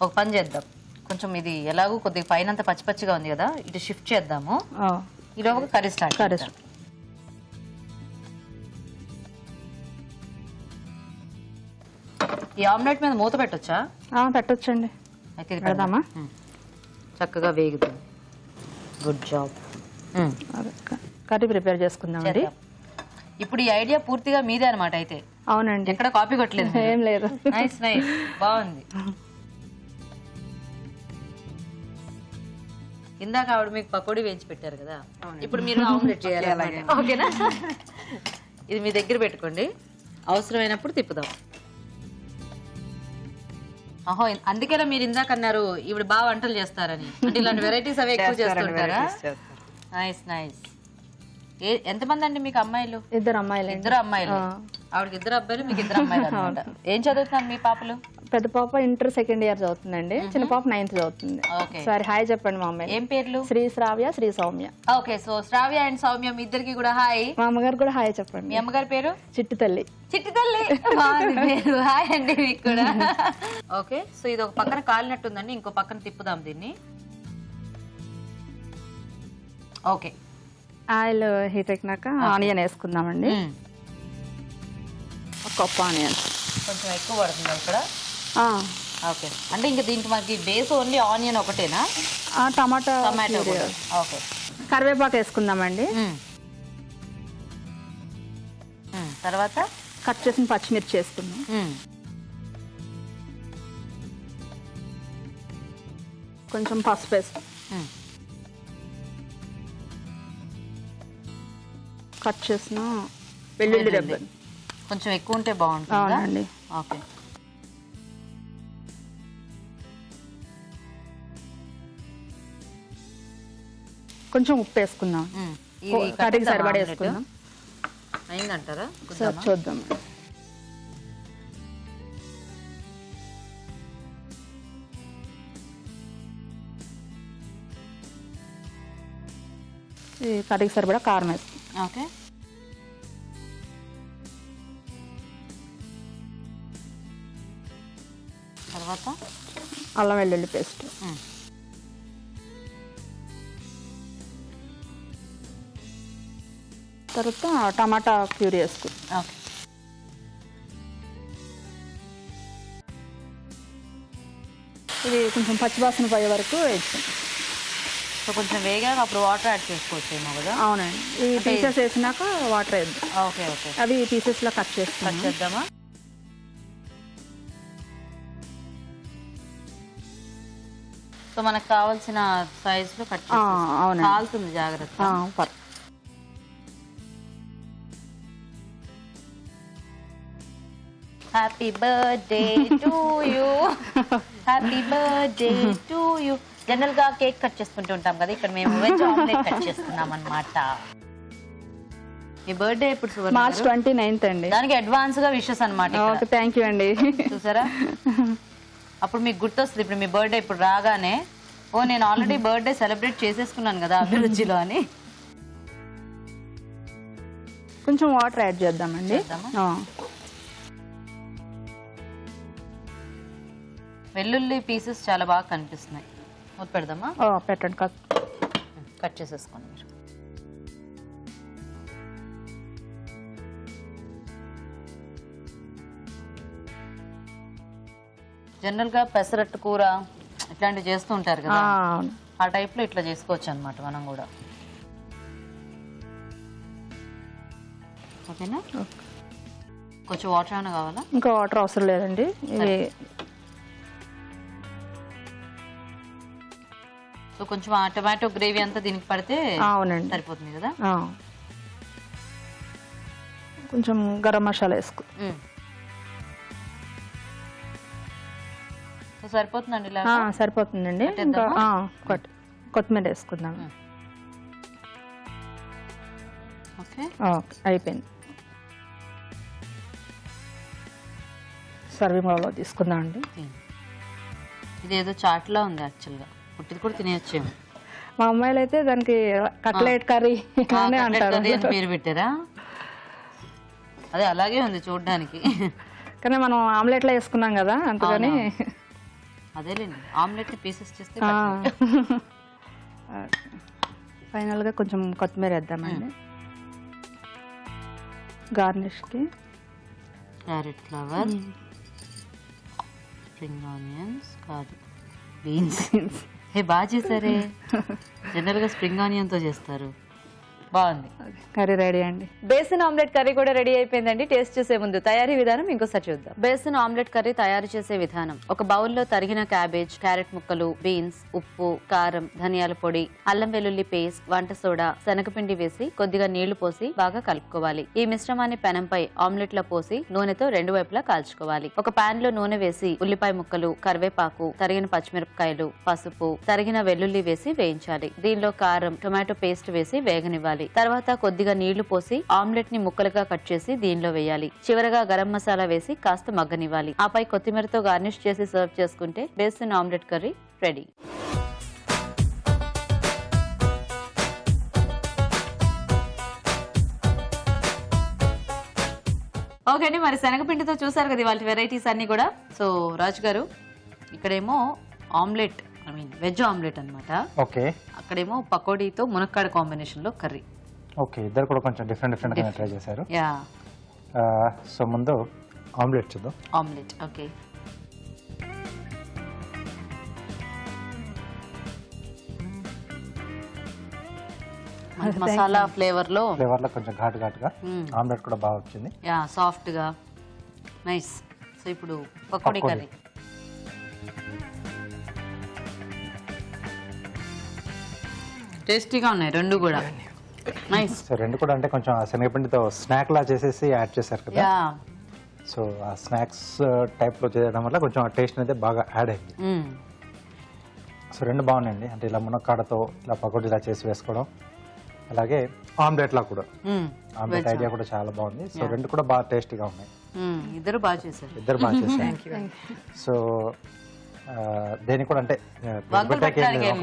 ఒక పని చేద్దాం, కొంచెం ఇది ఎలాగో కొద్దిగా పైన అంతా పచ్చి పచ్చిగా ఉంది కదా, ఇటు షిఫ్ట్ చేద్దాము. ఈలోగా కర్రీ స్టార్ట్. ఈ ఆమ్లెట్ మీద మూత పెట్టొచ్చా? పెట్టొచ్చండి. పెడదామా? చక్కగా వేగుతుంది. Good job. కర్రీ ప్రిపేర్ చేసుకుందామండి. ఇప్పుడు ఈ ఐడియా పూర్తిగా మీదే అనమాట అయితే? అవునండి, ఎక్కడ కాపీ కొట్టలేదు? ఏం లేదు. నైస్ నైస్, బాగుంది. ఇందాక ఆవిడ మీకు పకోడీ వేయించి పెట్టారు కదా, ఇప్పుడు మీరు ఆమ్లెట్ చేయాలి. ఓకేనా? ఇది మీ దగ్గర పెట్టుకోండి, అవసరమైనప్పుడు తిప్పుదాం. ఓహో, అందుకేనా మీరు ఇందాక అన్నారు ఈవిడ బాగా వంటలు చేస్తారని? అంటే ఇలాంటి వెరైటీస్ అవి ఎక్కువ చేస్తుంటారా? Nice nice. ఎంతమంది అండి మీకు అమ్మాయిలు? ఇద్దరు అమ్మాయిలు. ఇద్దరు అమ్మాయిలు. ఆవిడకి ఇద్దరు అబ్బాయిలు, మీకు ఇద్దరు అమ్మాయిలు అన్నమాట. ఏం చదువుతున్నారు మీ పాపలు? పెద్ద పాప ఇంటర్ సెకండ్ ఇయర్ చదువుతుందండి, చిన్న పాప 9th చదువుతుంది. సరే, హాయ్ చెప్పండి మా అమ్మాయి. ఏం పేర్లు? Sri Shravya, Sri Soumya. Okay, so Shravya and Soumya మీ ఇద్దరికి కూడా హాయ్. మా అమ్మగారు కూడా హాయ్ చెప్పండి. మీ అమ్మగారి పేరు? చిట్టి తల్లి. చిట్టి తల్లి, పేరు. హాయ్ అండి మీకు కూడా. ఓకే, సో ఇది ఒక పక్కన కాలినట్టుందండి, ఇంకో పక్కన తిప్పుదాం దీన్ని. ఓకే, ఆయిల్ హీట్ ఎక్కినాక ఆనియన్ వేసుకుందామండి. ఒక కప్పు ఆనియన్. కొంచెం ఎక్కువ పడుతుంది ఇక్కడ. ఓకే, అంటే ఇంకా దీనికి మనకి బేస్ ఓన్లీ ఆనియన్ ఒకటేనా? టమాటో. ఓకే, కరివేపాకు వేసుకుందామండి. తర్వాత కట్ చేసిన పచ్చిమిర్చి వేసుకుందాం. కొంచెం పసుపు వేసుకుందాం. కట్ చేసిన వెల్లుల్లి రెబ్బలు కొంచెం ఎక్కువ ఉంటే బాగుంటుంది. అవునండి. ఓకే, కొంచెం ఉప్పు వేసుకుందాం. కర్రీకి సరిపడా వేసుకుందాం. అయిందంటారా? చూద్దాం. ఈ కర్రీకి సరిపడా కారం వేసుకుందాం. ఓకే, తర్వాత అల్లం వెల్లుల్లి పేస్ట్. తర్వాత టమాటా ప్యూరీ వేసుకుంటాం. ఓకే. ఇది కొంచెం పచ్చివాసన పోయే వరకు వేసుకుంటాం. సో కొంచెం వేగాక అప్పుడు వాటర్ యాడ్ చేసుకోవచ్చేమో కదా? అవునండి. ఈ పీసెస్ వేసినాక వాటర్ వేద్దాం. Okay okay. అవి పీసెస్లో కట్ చేస్తాం. కట్ చేద్దామా? సో మనకు కావాల్సిన సైజులో కట్ అవునండి. కాలుతుంది, జాగ్రత్త. Happy birthday to you, happy birthday to you. General గా కేక్ కట్ చేసుకుంటూ ఉంటాం కదా, ఇక్కడ మేము వెజ్ ఆమ్లెట్ కట్ చేస్తున్నాం అన్నమాట. మీ బర్త్డే ఎప్పుడు సువర్ణ మార్చ్ గారు? 29th అండి. దానికి అడ్వాన్స్ గా విషెస్ అన్నమాట. ఓకే, థ్యాంక్ యూ అండి. చూసారా, అప్పుడు మీకు గుర్తొస్తుంది ఇప్పుడు మీ బర్త్డే ఇప్పుడు రాగానే, ఓ నేను ఆల్రెడీ బర్త్డే సెలబ్రేట్ చేసేసుకున్నాను కదా అభిరుచిలో అని. కొంచెం వాటర్ యాడ్ చేద్దామండి. చేద్దామా? వెల్లుల్లి పీసెస్ చాలా బాగా కనిపిస్తున్నాయి. మూత పెడదామా? పెట్టండి. కట్ చేసేసుకోండి మీరు. జనరల్ గా పెసరట్టు కూర ఇట్లాంటివి చేస్తూ ఉంటారు కదా, ఆ టైప్ లో ఇట్లా చేసుకోవచ్చు అన్నమాట మనం కూడా. ఓకేనా? కొంచెం వాటర్ ఏమైనా కావాలా? ఇంకా వాటర్ అవసరం లేదండి. ఇవి సో కొంచెం ఆ టొమాటో గ్రేవీ అంతా దీనికి పడితే అవునండి సరిపోతుంది కదా. కొంచెం గరం మసాలా వేసుకో. సో సరిపోతుందండి ఇలా? సరిపోతుందండి. ఇంకా కొత్తిమీర వేసుకుందాం. ఓకే, అయిపోయింది. సర్వింగ్ బౌల్లో తీసుకుందాం అండి. ఇదేదో చాట్లా ఉంది యాక్చువల్గా, పుట్టిది కూడా తినేయచ్చేమో. మా అమ్మాయిలు అయితే దానికి కట్లెట్ కర్రీ అని అంటారు. పేరు పెట్టారా? అదే అలాగే ఉంది చూడడానికి, కానీ మనం ఆమ్లెట్లో వేసుకున్నాం కదా అందుకని. అదేలేండి, ఆమ్లెట్ పీసెస్ చేస్తే. ఫైనల్గా కొంచెం కొత్తిమీర వేద్దామండి గార్నిష్కి. క్యారెట్ ఫ్లవర్, స్ప్రింగ్ ఆనియన్స్ కాదు బీన్స్. ఏ బాగా చేశారే, జనరల్గా స్ప్రింగ్ ఆనియన్తో చేస్తారు. బాగుంది. కర్రీ రెడీ అండి. బేసిన్ ఆమ్లెట్ కర్రీ కూడా రెడీ అయిపోయిందండి. టేస్ట్ చేసే ముందు తయారీ విధానం ఇంకోసారి చూద్దాం. బేసిన్ ఆమ్లెట్ కర్రీ తయారు చేసే విధానం: ఒక బౌల్లో తరిగిన క్యాబేజ్, క్యారెట్ ముక్కలు, బీన్స్, ఉప్పు, కారం, ధనియాల పొడి, అల్లం వెల్లుల్లి పేస్ట్, వంట సోడా, శనగపిండి వేసి కొద్దిగా నీళ్లు పోసి బాగా కలుపుకోవాలి. ఈ మిశ్రమాన్ని పెనంపై ఆమ్లెట్ లో పోసి నూనెతో రెండు వైపులా కాల్చుకోవాలి. ఒక పాన్ లో నూనె వేసి ఉల్లిపాయ ముక్కలు, కరివేపాకు, తరిగిన పచ్చిమిరపకాయలు, పసుపు, తరిగిన వెల్లుల్లి వేసి వేయించాలి. దీనిలో కారం, టొమాటో పేస్ట్ వేసి వేగనివ్వాలి. తర్వాత కొద్దిగా నీళ్లు పోసి ఆమ్లెట్ ని ముక్కలుగా కట్ చేసి దీనిలో వేయాలి. చివరగా గరం మసాలా వేసి కాస్త మగ్గనివ్వాలి. ఆపై కొత్తిమీరతో గార్నిష్ చేసి సర్వ్ చేసుకుంటే basin omelette curry ready. Okay అండి, మరి శనగపిండితో చూసారు కదా ఇవాళ వెరైటీస్ అన్ని కూడా. సో రాజు గారు, ఇక్కడేమో omelette, I mean veg omelette అన్నమాట. ఓకే. అక్కడేమో పకోడీతో మునక్కాడ కాంబినేషన్ లో కర్రీ. ఓకే, ఇద్దరు కూడా కొంచెం డిఫరెంట్ గా ట్రై చేశారు. యా. సో ముందు ఆమ్లెట్ చూద్దాం. ఆమ్లెట్. ఓకే. మసాలా ఫ్లేవర్ లో కొంచెం ఘాటుగా ఆమ్లెట్ కూడా బాగా వచ్చింది. యా, సాఫ్ట్ గా నైస్. సో ఇప్పుడు పకోడీ కర్రీ. టేస్టీగా ఉన్నాయి రెండు కూడా. నైస్. సో రెండు కూడా అంటే కొంచెం శనగపిండితో స్నాక్ లా చేసేసి యాడ్ చేశారు కదా. యా. సో ఆ స్నాక్స్ టైప్ లో చేయడం వల్ల కొంచెం ఆ టేస్ట్ అనేది బాగా యాడ్ అయింది. సో రెండు బాగున్నాయండి, అంటే ఇలా మునక్కాడతో ఇలా పకోడీలా చేసి వేసుకోవడం, అలాగే ఆమ్లెట్ లా కూడా. ఆమ్లెట్ ఐడియా కూడా చాలా బాగుంది. సో రెండు కూడా బాగా టేస్టీగా ఉన్నాయి. ఇద్దరు బాగా చేశారు. ఇద్దరు బాగా చేశారు. సో దేనికి కూడా అంటే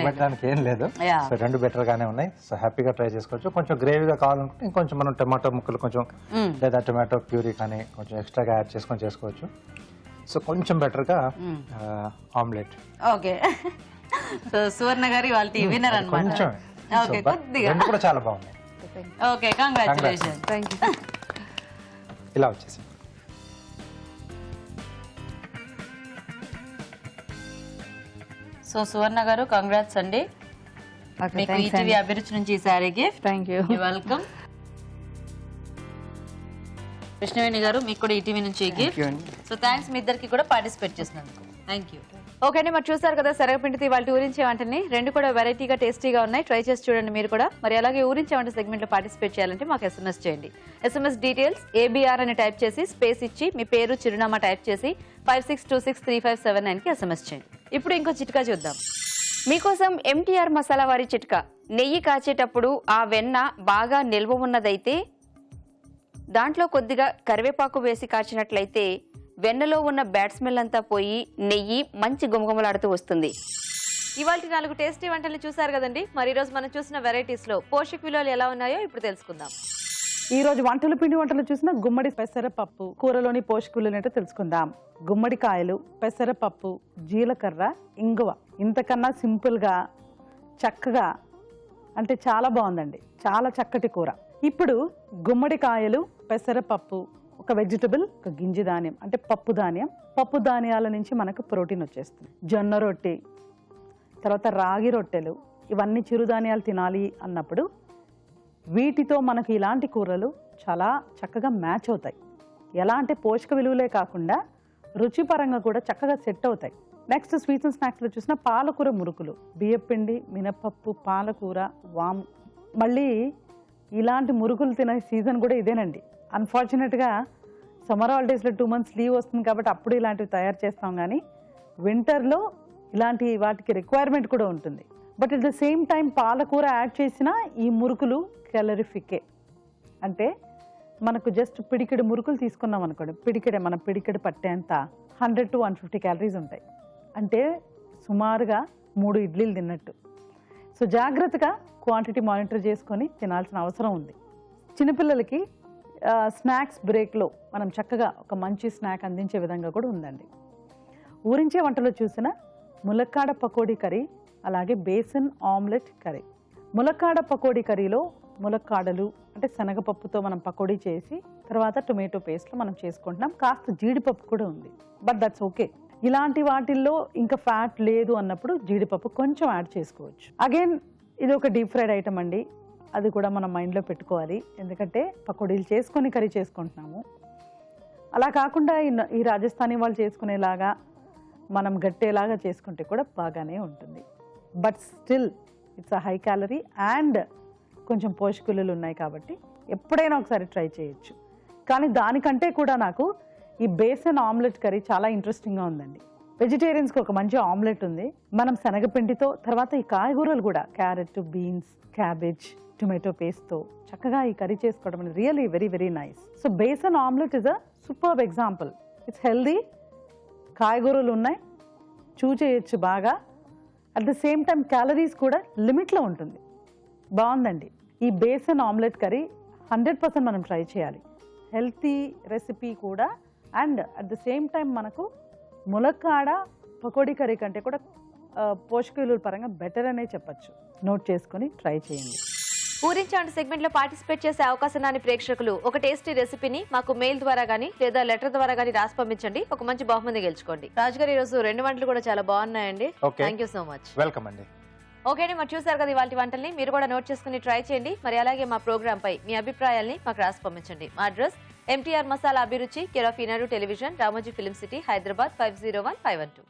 పెట్టడానికి ఏం లేదు. సో రెండు బెటర్ గానే ఉన్నాయి. సో హ్యాపీగా ట్రై చేసుకోవచ్చు. కొంచెం గ్రేవీగా కావాలనుకుంటే ఇంకొంచెం మనం టమాటో ముక్కలు కొంచెం లేదా టొమాటో ప్యూరీ కానీ కొంచెం ఎక్స్ట్రాగా యాడ్ చేసుకొని చేసుకోవచ్చు. సో కొంచెం బెటర్ గా ఆమ్లెట్. ఓకే. సో సువర్ణ గారి వాళ్ళ విన్నర్ అన్నమాట. కొంచెం రెండు కూడా చాలా బాగున్నాయి. Okay, congratulation. Thank you. ఇలా వచ్చేసి సో సువర్ణ గారు కంగ్రాట్స్ అండి. ఓకే, మీకు థ్యాంక్స్ ఈటీవీ అండి. అభిరుచి నుంచి ఈ sorry gift. Thank you. Welcome. Krishnaveni గారు మీకు కూడా ఈటీవీ నుంచి గిఫ్ట్. సో థ్యాంక్స్ మీ ఇద్దరికి కూడా పార్టిసిపేట్ చేసినందుకు. Thank you. ఓకే అండి, మరి చూసారు కదా శనగపిండితో వాళ్ళ ఊరించే వంటని. రెండు కూడా వెరైటీగా టేస్టీగా ఉన్నాయి. ట్రై చేసి చూడండి మీరు కూడా. మరి అలాగే ఊరించే వంట సెగ్మెంట్ లో పార్టిసిపేట్ చేయాలంటే మాకు SMS చేయండి. SMS డీటెయిల్స్ ABR అని టైప్ చేసి స్పేస్ ఇచ్చి మీ పేరు చిరునామా టైప్ చేసి 56263579 కి SMS చేయండి. ఇప్పుడు ఇంకో చిట్కా చూద్దాం. మీకోసం MTR మసాలా వారి చిట్కా. నెయ్యి కాచేటప్పుడు ఆ వెన్న బాగా నిల్వ ఉన్నదైతే దాంట్లో కొద్దిగా కరివేపాకు వేసి కాచినట్లయితే వెన్నలో ఉన్న బ్యాడ్ స్మెల్ అంతా పోయి నెయ్యి మంచి గుమగుమలాడుతూ వస్తుంది. ఇవాళ 4 టేస్టీ వంటలు చూసారు కదండి. మరి ఈ రోజు మనం చూసిన వెరైటీస్ లో పోషక విలువలు ఎలా ఉన్నాయో ఇప్పుడు తెలుసుకుందాం. ఈ రోజు పిండి వంటలు చూసిన గుమ్మడి పెసరపప్పు కూరలోని పోషక విలువలు ఏంటో తెలుసుకుందాం. గుమ్మడికాయలు, పెసరపప్పు, జీలకర్ర, ఇంగువ. ఇంతకన్నా సింపుల్ గా చక్కగా అంటే చాలా బాగుందండి. చాలా చక్కటి కూర. ఇప్పుడు గుమ్మడికాయలు, పెసరపప్పు, ఒక వెజిటబుల్, ఒక గింజి ధాన్యం అంటే పప్పు ధాన్యం. పప్పు ధాన్యాల నుంచి మనకు ప్రోటీన్ వచ్చేస్తుంది. జొన్న రొట్టె, తర్వాత రాగి రొట్టెలు, ఇవన్నీ చిరుధాన్యాలు తినాలి అన్నప్పుడు వీటితో మనకు ఇలాంటి కూరలు చాలా చక్కగా మ్యాచ్ అవుతాయి. ఎలా అంటే పోషక విలువలే కాకుండా రుచిపరంగా కూడా చక్కగా సెట్ అవుతాయి. నెక్స్ట్ స్వీట్స్ అండ్ స్నాక్స్లో చూసిన పాలకూర మురుకులు, బియ్యపిండి, మినపప్పు, పాలకూర, వాము. మళ్ళీ ఇలాంటి మురుకులు తినే సీజన్ కూడా ఇదేనండి. అన్ఫార్చునేట్గా సమ్మర్ హాలిడేస్లో 2 months లీవ్ వస్తుంది కాబట్టి అప్పుడు ఇలాంటివి తయారు చేస్తాం. కానీ వింటర్లో ఇలాంటి వాటికి రిక్వైర్మెంట్ కూడా ఉంటుంది. But at the same time పాలకూర యాడ్ చేసిన ఈ మురుకులు క్యాలరిఫికే. అంటే మనకు జస్ట్ పిడికెడు మురుకులు తీసుకున్నాం అనుకోండి, మన పిడికెడు పట్టేంత 100 to 150 క్యాలరీస్ ఉంటాయి. అంటే సుమారుగా 3 ఇడ్లీలు తిన్నట్టు. సో జాగ్రత్తగా క్వాంటిటీ మానిటర్ చేసుకొని తినాల్సిన అవసరం ఉంది. చిన్నపిల్లలకి స్నాక్స్ బ్రేక్లో మనం చక్కగా ఒక మంచి స్నాక్ అందించే విధంగా కూడా ఉందండి. ఊరించే వంటలో చూసిన ములక్కాడ పకోడీ కర్రీ, అలాగే బేసన్ ఆమ్లెట్ కర్రీ. ములక్కాడ పకోడీ కర్రీలో ములక్కాడలు అంటే శనగపప్పుతో మనం పకోడీ చేసి తర్వాత టొమాటో పేస్ట్లో మనం చేసుకుంటున్నాం. కాస్త జీడిపప్పు కూడా ఉంది, బట్ దట్స్ ఓకే. ఇలాంటి వాటిల్లో ఇంకా ఫ్యాట్ లేదు అన్నప్పుడు జీడిపప్పు కొంచెం యాడ్ చేసుకోవచ్చు. అగైన్ ఇది ఒక డీప్ ఫ్రైడ్ ఐటమ్ అండి, అది కూడా మనం మైండ్లో పెట్టుకోవాలి. ఎందుకంటే పకోడీలు చేసుకొని కర్రీ చేసుకుంటున్నాము. అలా కాకుండా ఈ రాజస్థానీ వాళ్ళు చేసుకునేలాగా మనం గట్టేలాగా చేసుకుంటే కూడా బాగానే ఉంటుంది. But still it's a high calorie and కొంచెం పోషక విలువలు ఉన్నాయి కాబట్టి ఎప్పుడైనా ఒకసారి ట్రై చేయొచ్చు. కానీ దానికంటే కూడా నాకు ఈ బేసన్ ఆమ్లెట్ కర్రీ చాలా ఇంట్రెస్టింగ్గా ఉందండి. వెజిటేరియన్స్కి ఒక మంచి ఆమ్లెట్ ఉంది. మనం శనగపిండితో, తర్వాత ఈ కాయగూరలు కూడా క్యారెట్, బీన్స్, క్యాబేజ్, టొమాటో పేస్ట్తో చక్కగా ఈ కర్రీ చేసుకోవడం అనేది really very very nice. So besan omelette is a superb example. It's healthy, కాయగూరలు ఉన్నాయి, చేయొచ్చు బాగా. At the same time calories కూడా లిమిట్లో ఉంటుంది. బాగుందండి. ఈ బేసన్ ఆమ్లెట్ కర్రీ 100% మనం ట్రై చేయాలి. హెల్తీ రెసిపీ కూడా and at the same time మనకు ములక్కాడ పకోడీ కర్రీ కంటే కూడా పోషక విలువల పరంగా బెటర్ అనే చెప్పచ్చు. నోట్ చేసుకొని ట్రై చేయండి. ఊరించండి సెగ్మెంట్ లో పార్టిసిపేట్ చేసే అవకాశాన్ని ప్రేక్షకులు ఒక టేస్టీ రెసిపీని మాకు మెయిల్ ద్వారా గానీ లేదా లెటర్ ద్వారా గానీ రాసి పంపించండి. ఒక మంచి బహుమతి గెలుచుకోండి. రాజు గారు, ఈ రోజు 2 వంటలు కూడా చాలా బాగున్నాయండి. Thank you so much. Welcome అండి. ఓకే అండి, మరి చూసారు కదా ఇవాళ వంటల్ని. మీరు కూడా నోట్ చేసుకుని ట్రై చేయండి. మరి అలాగే మా ప్రోగ్రామ్ పై మీ అభిప్రాయాల్ని మాకు రాసి పంపించండి. మా అడ్రస్ MTR మసాలా అభిరుచి, care of Eenadu television, Ramoji film city, Hyderabad 501512.